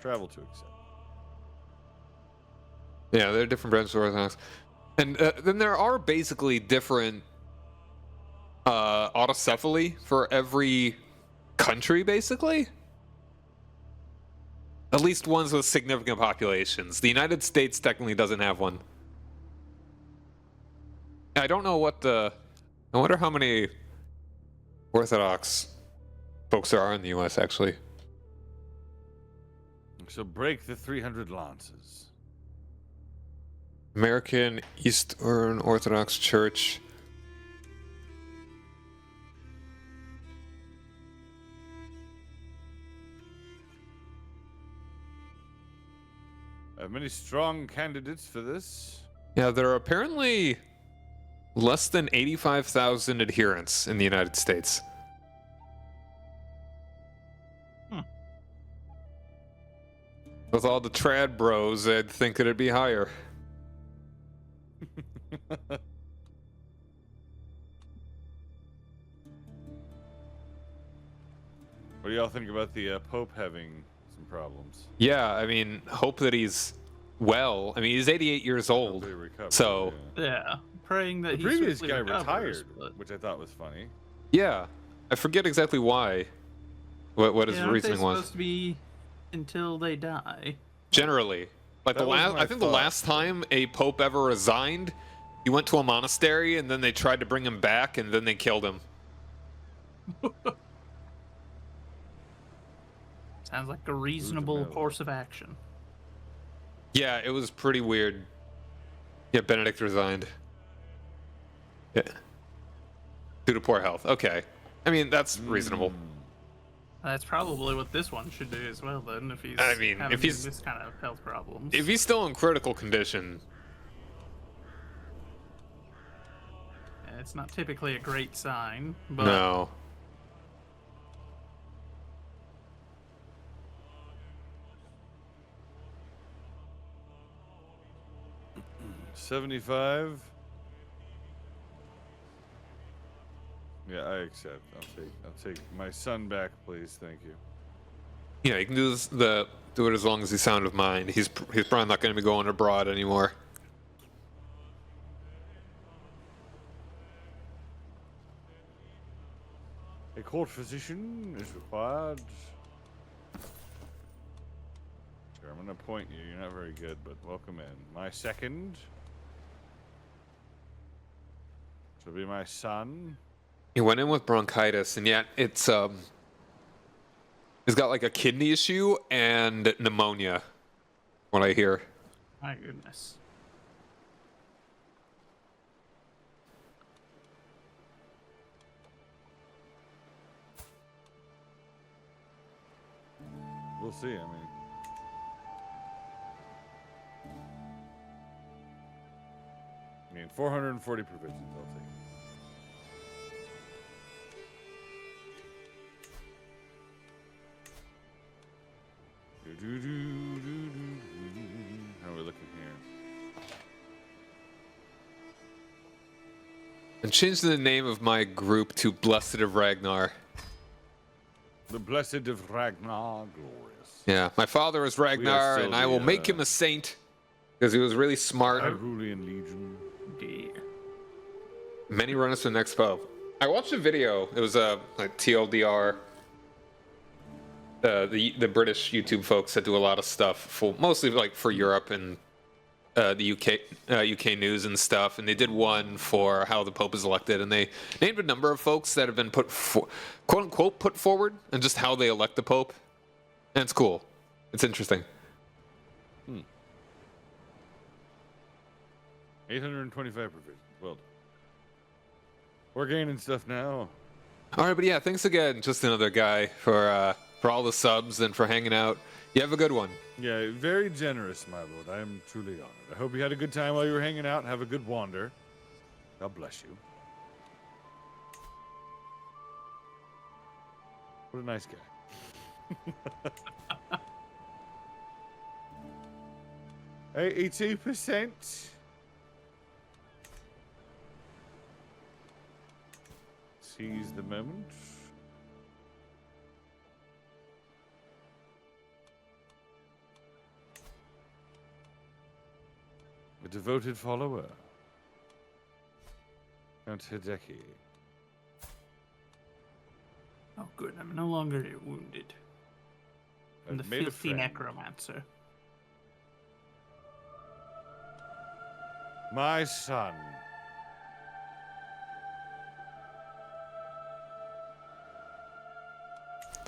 Travel to accept. Yeah, there are different branches of Orthodox. And then there are basically different autocephaly for every country, basically. At least ones with significant populations. The United States technically doesn't have one. I don't know what the... I wonder how many Orthodox folks there are in the U.S., actually. So break the 300 lances. American Eastern Orthodox Church. I have many strong candidates for this. Yeah, there are apparently less than 85,000 adherents in the United States. With all the trad bros, I'd think it'd be higher. What do y'all think about the Pope having some problems? Yeah, I mean, hope that he's well. I mean, he's 88 years old. Hopefully recover, So, yeah. Yeah, praying that The he previous swiftly guy recovers, retired, but- which I thought was funny. yeah. I forget exactly why. What his Yeah, aren't they reasoning was. supposed to be until they die. Generally. Like That was my I think the thought. last time a pope ever resigned, he went to a monastery and then they tried to bring him back and then they killed him. Sounds like a reasonable mellow. course of action. Yeah, it was pretty weird. Yeah, Benedict resigned. Yeah. Due to poor health. Okay. I mean, that's reasonable. That's probably what this one should do as well, then, if he's I mean, having if he's- this kind of health problems. If he's still in critical condition, And it's not typically a great sign, but no. $75. Yeah, I accept. I'll take my son back, please. Thank you. Yeah, you can do this, do it as long as he's sound of mind. He's probably not going to be going abroad anymore. A court physician is required. Sure, I'm gonna appoint you. You're not very good, but welcome in. My second. This will be my son. He went in with bronchitis, and yet it's he's got like a kidney issue and pneumonia. What I hear. my goodness. We'll see. I mean, 440 provisions. I'll take. How are we looking here? And change the name of my group to Blessed of Ragnar. The blessed of Ragnar, glorious. Yeah, my father is Ragnar, still and I will the, make him a saint because he was really smart. Arulian Legion. Yeah. Many run us to the next pope. I watched a video. It was a like TLDR. The British YouTube folks that do a lot of stuff for mostly like for Europe and the UK news and stuff, and they did one for how the Pope is elected, and they named a number of folks that have been quote unquote put forward, and just how they elect the Pope, and it's cool, it's interesting. 825 provisions. Well done. We're gaining stuff now. All right, but yeah, thanks again, just another guy for all the subs and for hanging out. You have a good one. Yeah, very generous, my lord. I am truly honored. I hope you had a good time while you were hanging out. Have a good wander. God bless you. What a nice guy. 82%. Seize the moment. A devoted follower. Count Hideki. Oh, good. I'm no longer wounded. I'm the I've made a filthy friend. necromancer. My son.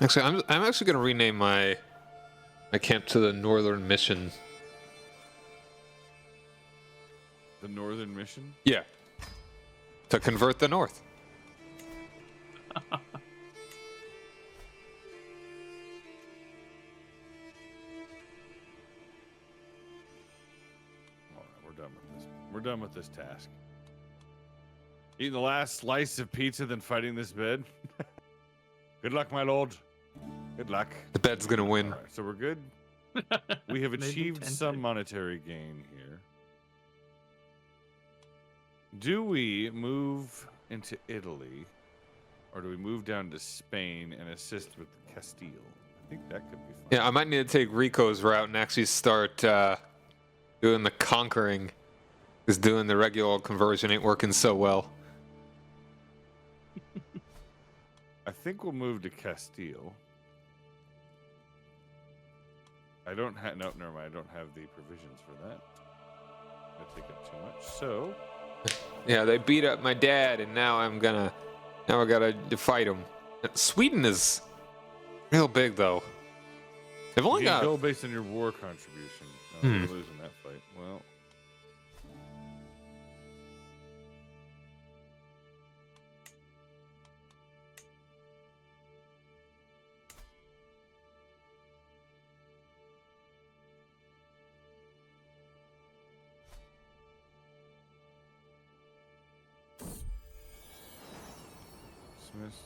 Actually, I'm actually gonna rename my camp to the Northern Mission. The Northern Mission? Yeah. To convert the North. Alright, we're done with this. We're done with this task. Eating the last slice of pizza, then fighting this bed. Good luck, my lord. Good luck. The bed's gonna win. Alright, so we're good. We have Maybe achieved some tempted. monetary gain here. Do we move into Italy, or do we move down to Spain and assist with Castile? I think that could be fun. Yeah, I might need to take Rico's route and actually start doing the conquering. Because doing the regular conversion ain't working so well. I think we'll move to Castile. I don't have, no, never mind. I don't have the provisions for that. I take up too much. So, Yeah, they beat up my dad, and now I gotta fight him. Sweden is real big, though. They've only you got. go based on your war contribution. You're losing that fight. Well. Dismiss.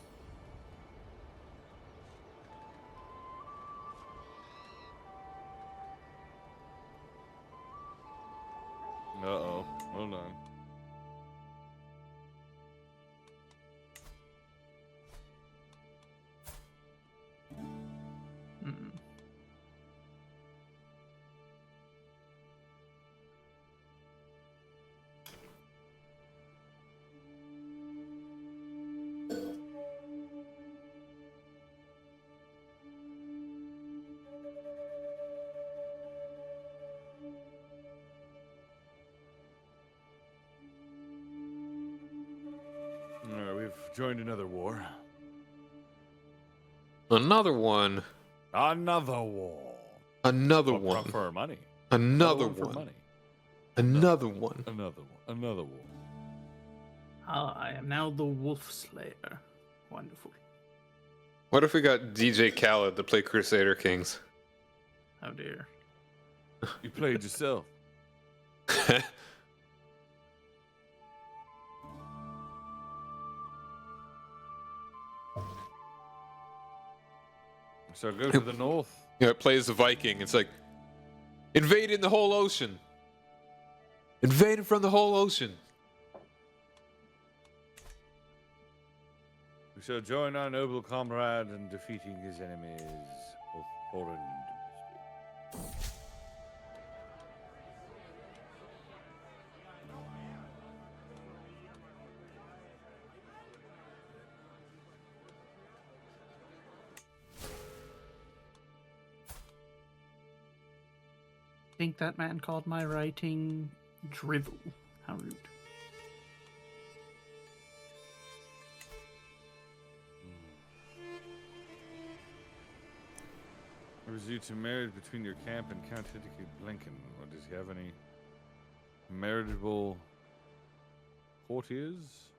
Uh-oh. Hold on. Mm. All right, we've joined another war. Another one. Another war. Another Well, one. for our money. Another for one. money. Another one. Another one. Another war. I am now the Wolf Slayer. Wonderful. What if we got DJ Khaled to play Crusader Kings? Oh dear. You played yourself. So go to the north. Yeah, it plays the Viking. It's like invading the whole ocean. Invading from the whole ocean. We shall join our noble comrade in defeating his enemies, both foreign and domestic. I think that man called my writing drivel. How rude. There was you two married between your camp and Count Hideki Blinken. Or does he have any marriageable courtiers?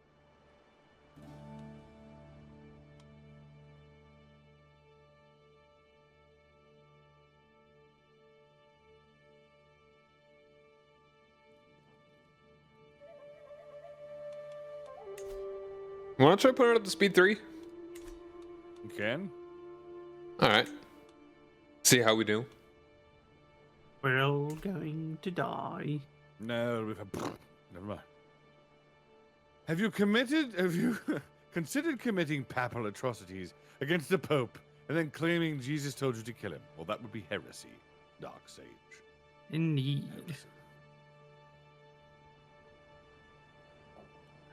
Want to try putting it up to speed 3? You can? Alright. See how we do. We're all going to die. No, we've had... Never mind. Have you considered committing papal atrocities against the Pope and then claiming Jesus told you to kill him? Well, that would be heresy, Dark Sage. Indeed. Heresy.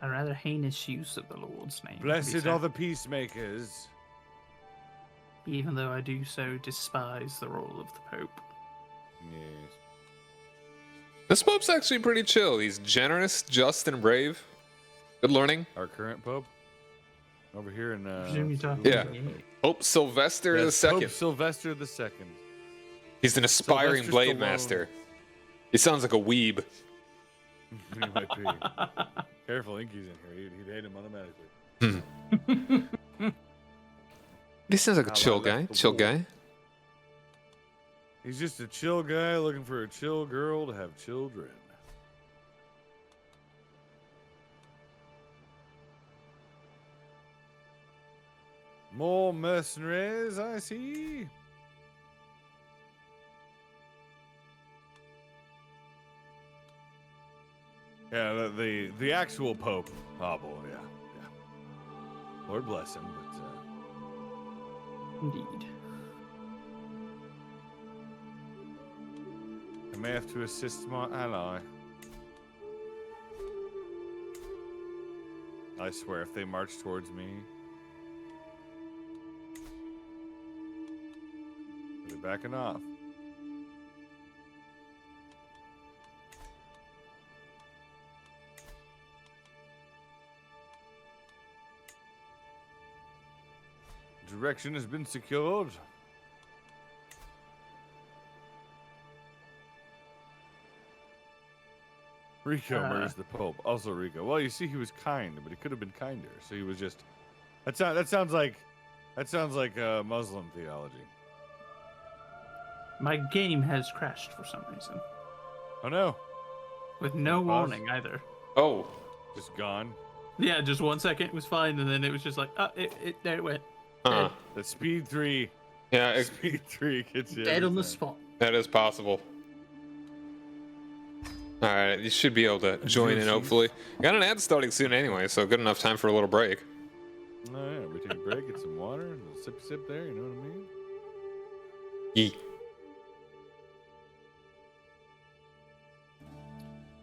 A rather heinous use of the Lord's name. to be Blessed fair. are the peacemakers. Even though I do so despise the role of the Pope. Yes. This Pope's actually pretty chill. He's generous, just, and brave. Good learning. Our current Pope? Over here in... Presume you're talking Yeah. about me. Pope Sylvester Yes, II. Pope Sylvester II. He's an aspiring Sylvester blade Stallone. master. He sounds like a weeb. He might be. Careful, Inky's in here. He'd hate him automatically. He sounds like a How chill I guy. left the Chill war. guy. He's just a chill guy looking for a chill girl to have children. More mercenaries, I see. Yeah, the actual Pope. Oh, boy, yeah. Lord bless him, but Indeed. I may have to assist my ally. I swear, if they march towards me, they're backing off. Direction has been secured. Rico murders the Pope. Also Rico. Well, you see, he was kind, but he could have been kinder. So he was just. That sounds like Muslim theology. My game has crashed for some reason. Oh no! With no Pause. warning either. Oh. Just gone. Yeah, just 1 second it was fine, and then it was just like, there it went. Huh. The speed 3. Yeah, Speed 3 gets you. Dead on the every time. spot. that is possible. Alright, you should be able to join in, hopefully. Got an ad starting soon anyway, so good enough time for a little break. Oh yeah, we take a break, get some water, a little sip there. You know what I mean? Yee.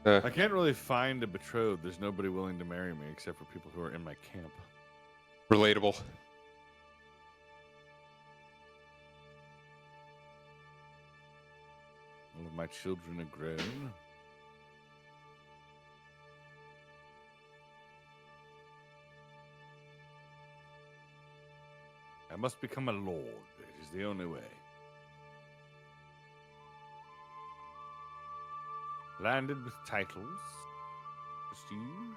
I can't really find a betrothed. There's nobody willing to marry me except for people who are in my camp. Relatable. All of my children are grown. I must become a lord. It is the only way. Landed with titles. Prestige.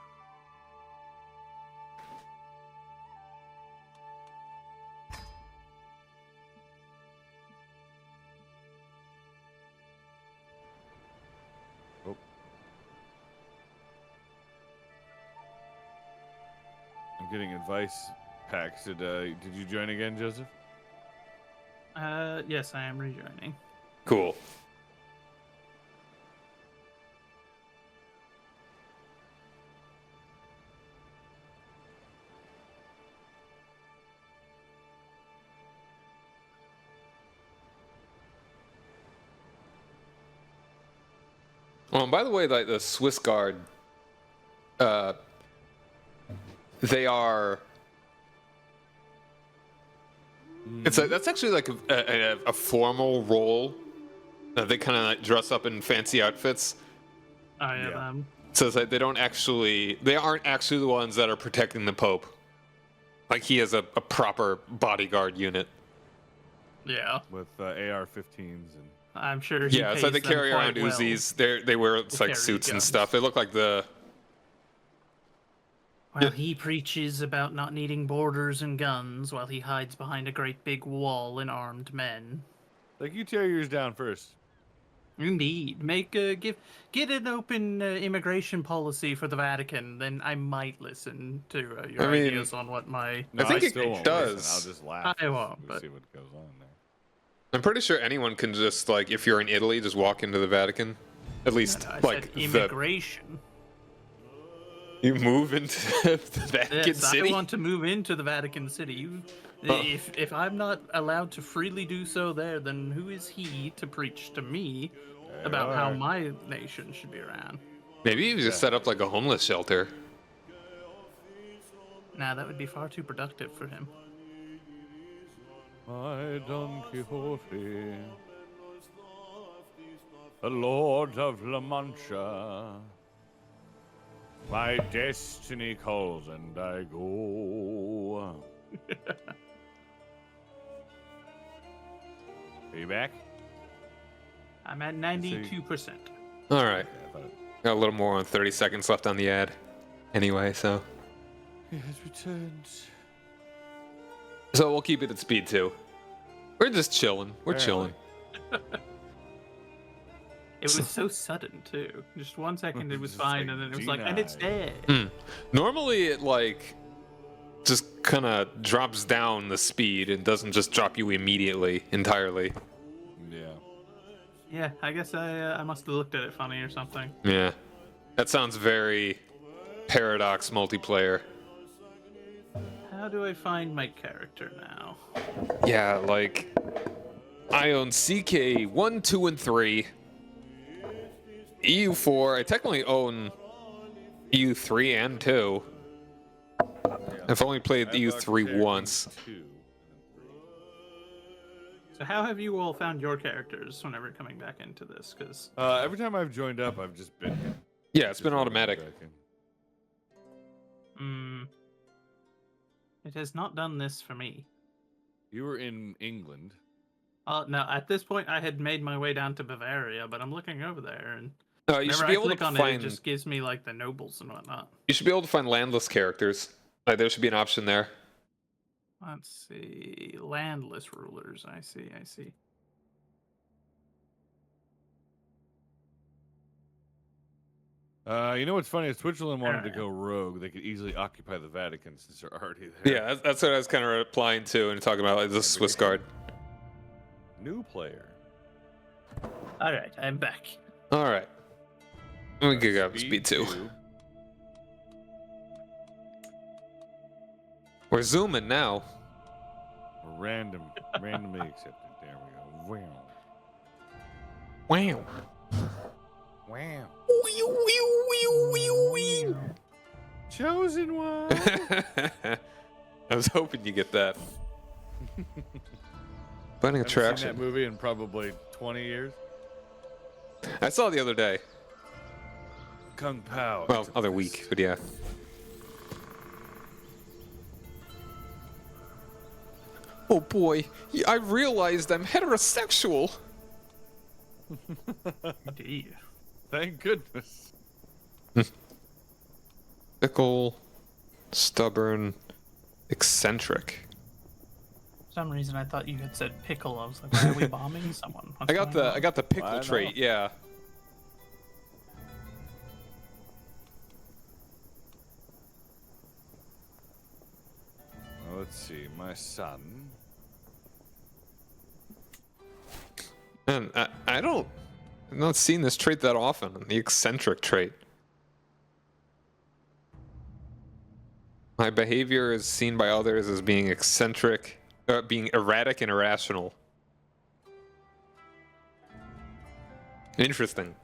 Oh. I'm getting advice packs. Did you join again, Joseph? Yes, I am rejoining. Cool. Oh, and by the way, like the Swiss Guard, they are. That's actually like a formal role. They kind of like dress up in fancy outfits. I Yeah. am. So it's like they aren't actually the ones that are protecting the Pope. Like he has a proper bodyguard unit. Yeah, With AR-15s and. I'm sure. He Yeah, it's like they pays them carry around quite well. Uzis. They wear like carry suits and guns. stuff. They look like the. While he preaches about not needing borders and guns, while he hides behind a great big wall and armed men. Like, you tear yours down first. Indeed, get an open immigration policy for the Vatican. Then I might listen to your I mean, ideas on what my. I think it still won't does. listen. I'll just laugh. I won't, We'll but- see what goes on there. I'm pretty sure anyone can just like, if you're in Italy, just walk into the Vatican. At least I like said the immigration. you move into the Vatican Yes, City. I want to move into the Vatican City. If I'm not allowed to freely do so there, then who is he to preach to me about how alright. my nation should be ran? Maybe you just set up like a homeless shelter. Nah, that would be far too productive for him. My Don Quixote, the Lord of La Mancha, my destiny calls and I go. Are you back? I'm at 92%. All right, Okay, I thought it got a little more than 30 seconds left on the ad. Anyway, so has returned. we'll keep it at speed 2. We're just chilling. We're chilling. It was so sudden too. Just 1 second it was Just fine, like and then it was like, and it's denied. dead. Normally it like just kind of drops down the speed and doesn't just drop you immediately entirely. Yeah. Yeah, I guess I must have looked at it funny or something. Yeah, that sounds very Paradox multiplayer. How do I find my character now? Yeah, like I own CK 1, 2, and 3. EU4. I technically own EU3 and 2. I've only played I've got EU3 Crusader once. 2 and 3. So how have you all found your characters whenever coming back into this? Because Every time I've joined up, I've just been. Yeah, it's been automatic. it has not done this for me. You were in England. No, at this point, I had made my way down to Bavaria, but I'm looking over there, and You whenever should be I able click to on it, find. it just gives me like the nobles and whatnot. You should be able to find landless characters. Like there should be an option there. Let's see, landless rulers. I see. I see. You know what's funny? If Switzerland wanted to go rogue, they could easily occupy the Vatican since they're already there. Yeah, that's what I was kind of replying to and talking about like the Swiss Guard. New player. All right, I'm back. All right. We could go up speed 2. We're zooming now. Randomly accepted. There we go. Wow. Wow. Chosen one. I was hoping you get that. Finding Haven't seen attraction. that movie in probably 20 years. I saw it the other day. Kung Pao. Well, other week, but yeah. Oh boy, I realized I'm heterosexual. Indeed. Thank goodness. Fickle, stubborn, eccentric. For some reason, I thought you had said pickle. I was like, why are we bombing someone? What's I got the Why pickle not? trait, yeah. Well, let's see. My son. Man, I don't. I've not seen this trait that often. The eccentric trait. My behavior is seen by others as being eccentric, being erratic and irrational. Interesting.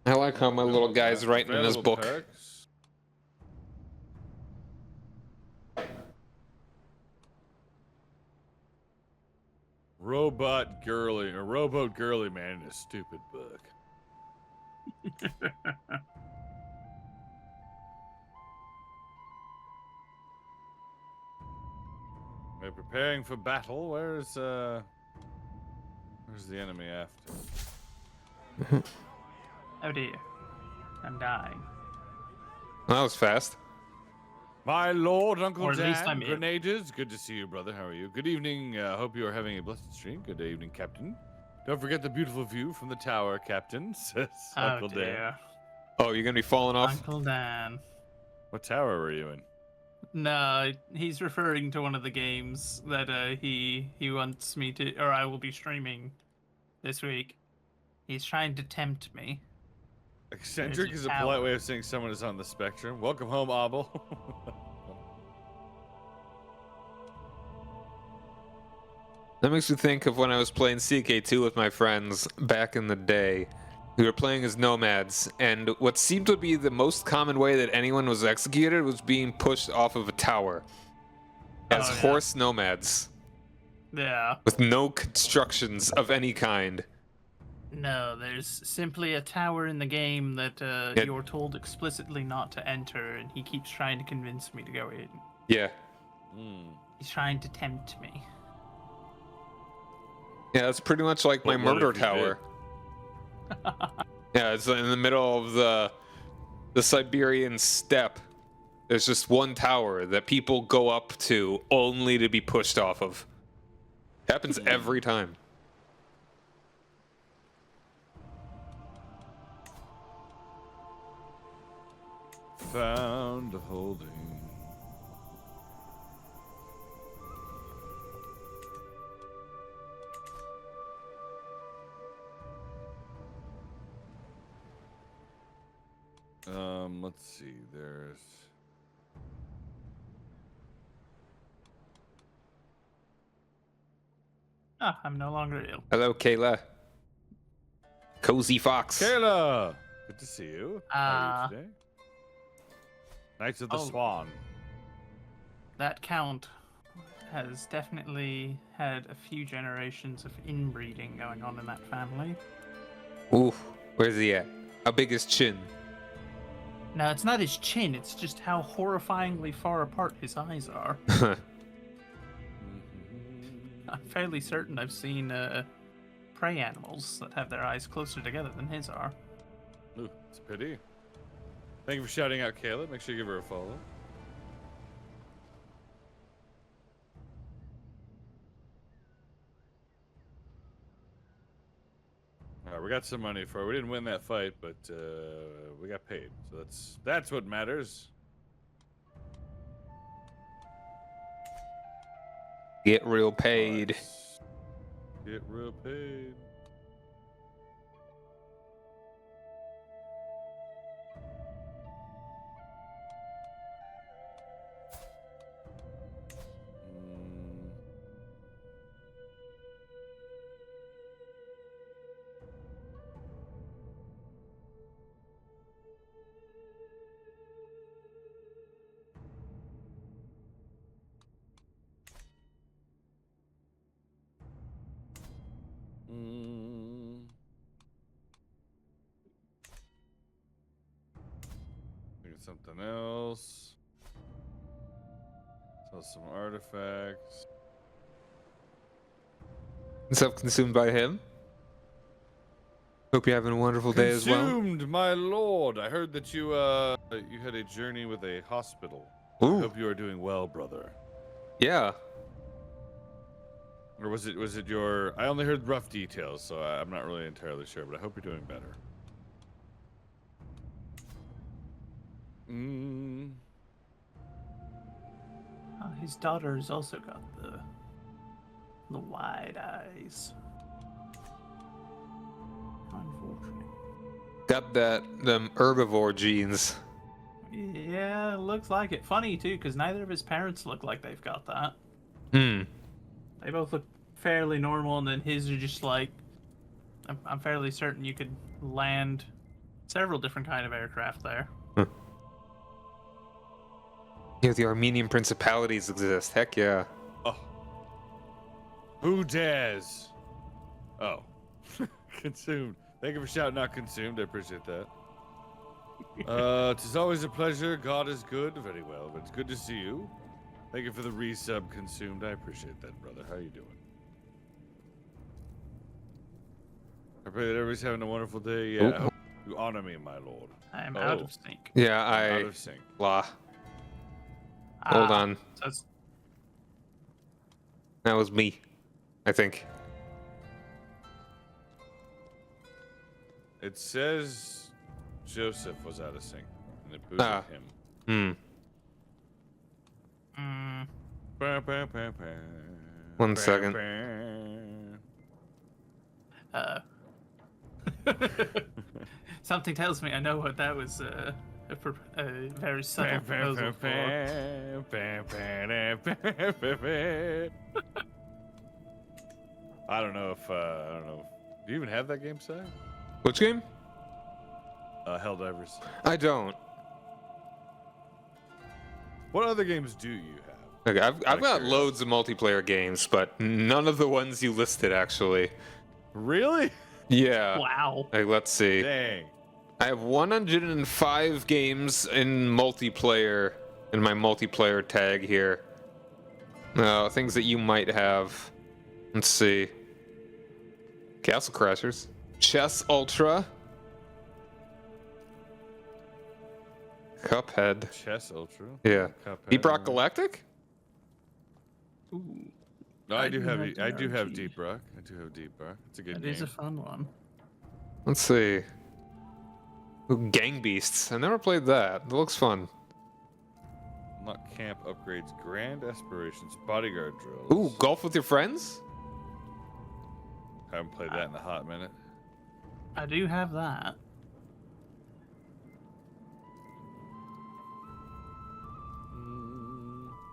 I like how my little guy's writing in his Available book. perks. Rowboat girly man in a stupid book. We're preparing for battle. Where's the enemy after? Oh dear. I'm dying. That was fast. My lord, Uncle Or at Dan, least I'm in. Grenadiers, good to see you, brother. How are you? Good evening. Hope you are having a blessed stream. Good evening, Captain. Don't forget the beautiful view from the tower, Captain, says Oh Uncle Dan. dear. Oh, you're gonna be falling off? Uncle Dan. What tower were you in? No, he's referring to one of the games that he wants me to, or I will be streaming this week. He's trying to tempt me. Eccentric There's is a a tower. polite way of saying someone is on the spectrum. Welcome home, Abel. That makes me think of when I was playing CK2 with my friends back in the day. We were playing as nomads, and what seemed to be the most common way that anyone was executed was being pushed off of a tower. As Oh, yeah. horse nomads, Yeah. with no constructions of any kind. No, there's simply a tower in the game that Yeah. you're told explicitly not to enter, and he keeps trying to convince me to go in. Yeah. He's trying to tempt me. Yeah, it's pretty much like my But what murder if you tower. Yeah, it's in the middle of the Siberian steppe. There's just one tower that people go up to only to be pushed off of. Happens every time. Found a holding. Let's see. There's Ah, I'm no longer ill. Hello, Kayla. Cozy Fox. Kayla. Good to see you. How are you today? Knights of the Swan. That count has definitely had a few generations of inbreeding going on in that family. Ooh, where's he at? How big is chin? No, it's not his chin, it's just how horrifyingly far apart his eyes are. I'm fairly certain I've seen prey animals that have their eyes closer together than his are. Ooh, it's a pity. Thank you for shouting out Caleb. Make sure you give her a follow. Alright, we got some money for it. We didn't win that fight, but we got paid. So that's what matters. Get real paid. Get real paid. Think of something else. Sell some artifacts. Self-consumed by him. Hope you're having a wonderful day as well. Consumed, my lord. I heard that you had a journey with a hospital. Ooh. Hope you are doing well, brother. Yeah. Or was it your... I only heard rough details, so I'm not really entirely sure, but I hope you're doing better. His daughter's also got the wide eyes. Unfortunate. Got them herbivore genes. Yeah, looks like it. Funny too, because neither of his parents look like they've got that. Hmm. They both look fairly normal, and then his are just like... I'm fairly certain you could land several different kind of aircraft there. Yeah, the Armenian principalities exist. Heck yeah. Oh. Who dares? Oh. Consumed. Thank you for shouting out consumed. I appreciate that. Tis always a pleasure. God is good. Very well. But it's good to see you. Thank you for the resub, consumed. I appreciate that, brother. How you doing? I pray that everybody's having a wonderful day. Yeah, I hope you honor me, my lord. I am out of sync. Yeah, Out of sync. Blah. Hold on. So That was me, I think. It says Joseph was out of sync, and it boosted him. One second. Something tells me I know what that was a very subtle proposal for. I don't know. Do you even have that game set? Which game? Helldivers. I don't. What other games do you have? Okay, I've got loads of multiplayer games, but none of the ones you listed actually. Really? Yeah. Wow. Like, let's see. Dang. I have 105 games in multiplayer in my multiplayer tag here. Things that you might have. Let's see. Castle Crashers. Chess Ultra. Cuphead. Chess Ultra. Yeah. Cuphead. Deep Rock Galactic? Ooh. No, I do have DRG. I do have Deep Rock. I do have Deep Rock. It's a good That game. is a fun one. Let's see. Ooh, Gang Beasts. I never played that. It looks fun. Unlock camp upgrades, grand aspirations, bodyguard drills. Ooh, golf with your friends? Haven't played that in a hot minute. I do have that.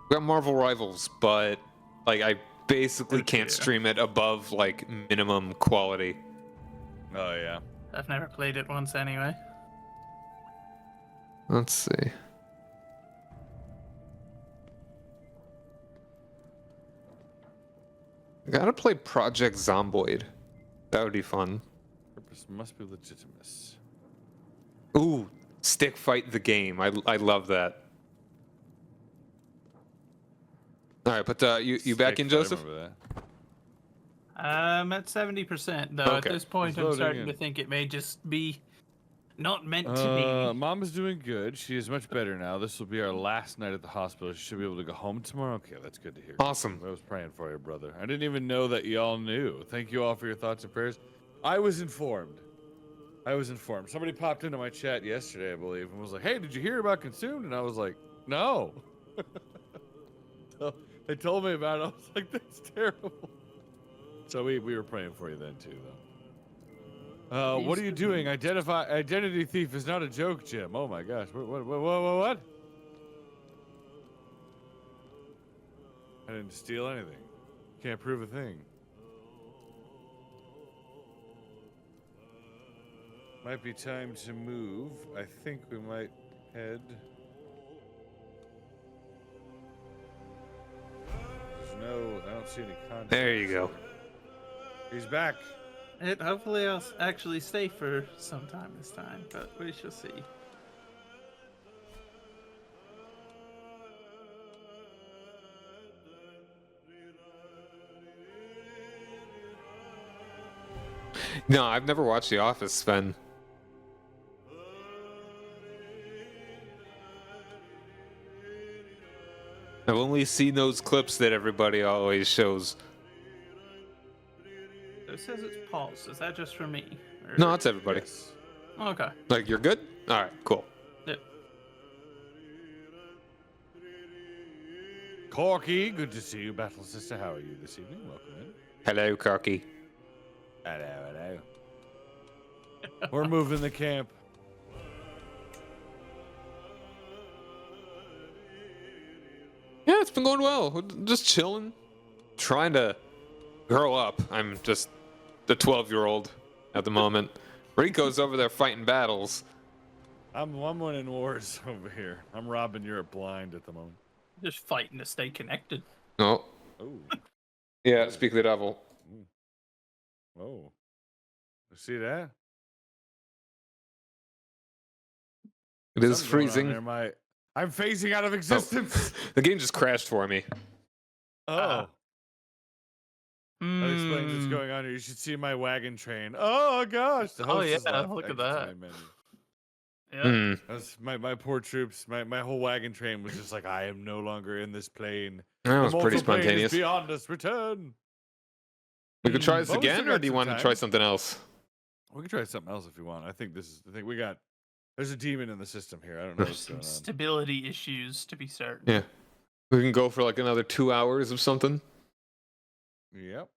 We got Marvel Rivals, but like I basically can't Yeah. stream it above like minimum quality. Oh yeah. I've never played it once anyway. Let's see. I gotta play Project Zomboid. That would be fun. Purpose must be legitimate. Ooh, stick fight the game. I love that. All right, but you back in, Joseph? I'm at 70% though. Okay. At this point, He's I'm loading starting in. to think it may just be not meant to be. Mom is doing good. She is much better now. This will be our last night at the hospital. She should be able to go home tomorrow. Okay, that's good to hear. Awesome. I was praying for you, brother. I didn't even know that y'all knew. Thank you all for your thoughts and prayers. I was informed. Somebody popped into my chat yesterday, I believe, and was like, "Hey, did you hear about Consumed?" And I was like, "No." So they told me about it. I was like, "That's terrible." So we were praying for you then too, though. What are you doing? Identity thief is not a joke, Jim. Oh my gosh. What? I didn't steal anything. Can't prove a thing. Might be time to move. I think we might head. I don't see any contact. There you go. He's back. Hopefully I'll actually stay for some time this time, but we shall see. No, I've never watched The Office, Sven. I've only seen those clips that everybody always shows. It says it's paused. Is that just for me? Or... No, it's everybody. Yes. Okay. Like, you're good? All right, cool. Yeah. Corky, good to see you, Battle Sister. How are you this evening? Welcome in. Hello, Corky. Hello. We're moving the camp. Yeah, it's been going well. We're just chilling. Trying to grow up. I'm just the 12-year-old at the moment. Rico's over there fighting battles. I'm winning wars over here. I'm robbing Europe blind at the moment. Just fighting to stay connected. Oh. Oh. Yeah, speak of the devil. Oh. See that? It is Something going on freezing. there, I'm phasing out of existence. The game just crashed for me. Oh. That explains what's going on here. You should see my wagon train. Oh gosh. The host is left. Look at Exit to that. my menu. Yeah. Hmm. That's my poor troops. My whole wagon train was just like, I am no longer in this plane. That was The pretty mortal plane is spontaneous. beyond us. Return. We could try this Well, we again, still or got do you some want to time. try something else? We can try something else if you want. I think we got. There's a demon in the system here. I don't know what's Some going on. stability issues to be certain. Yeah. We can go for like another 2 hours of something. Yep.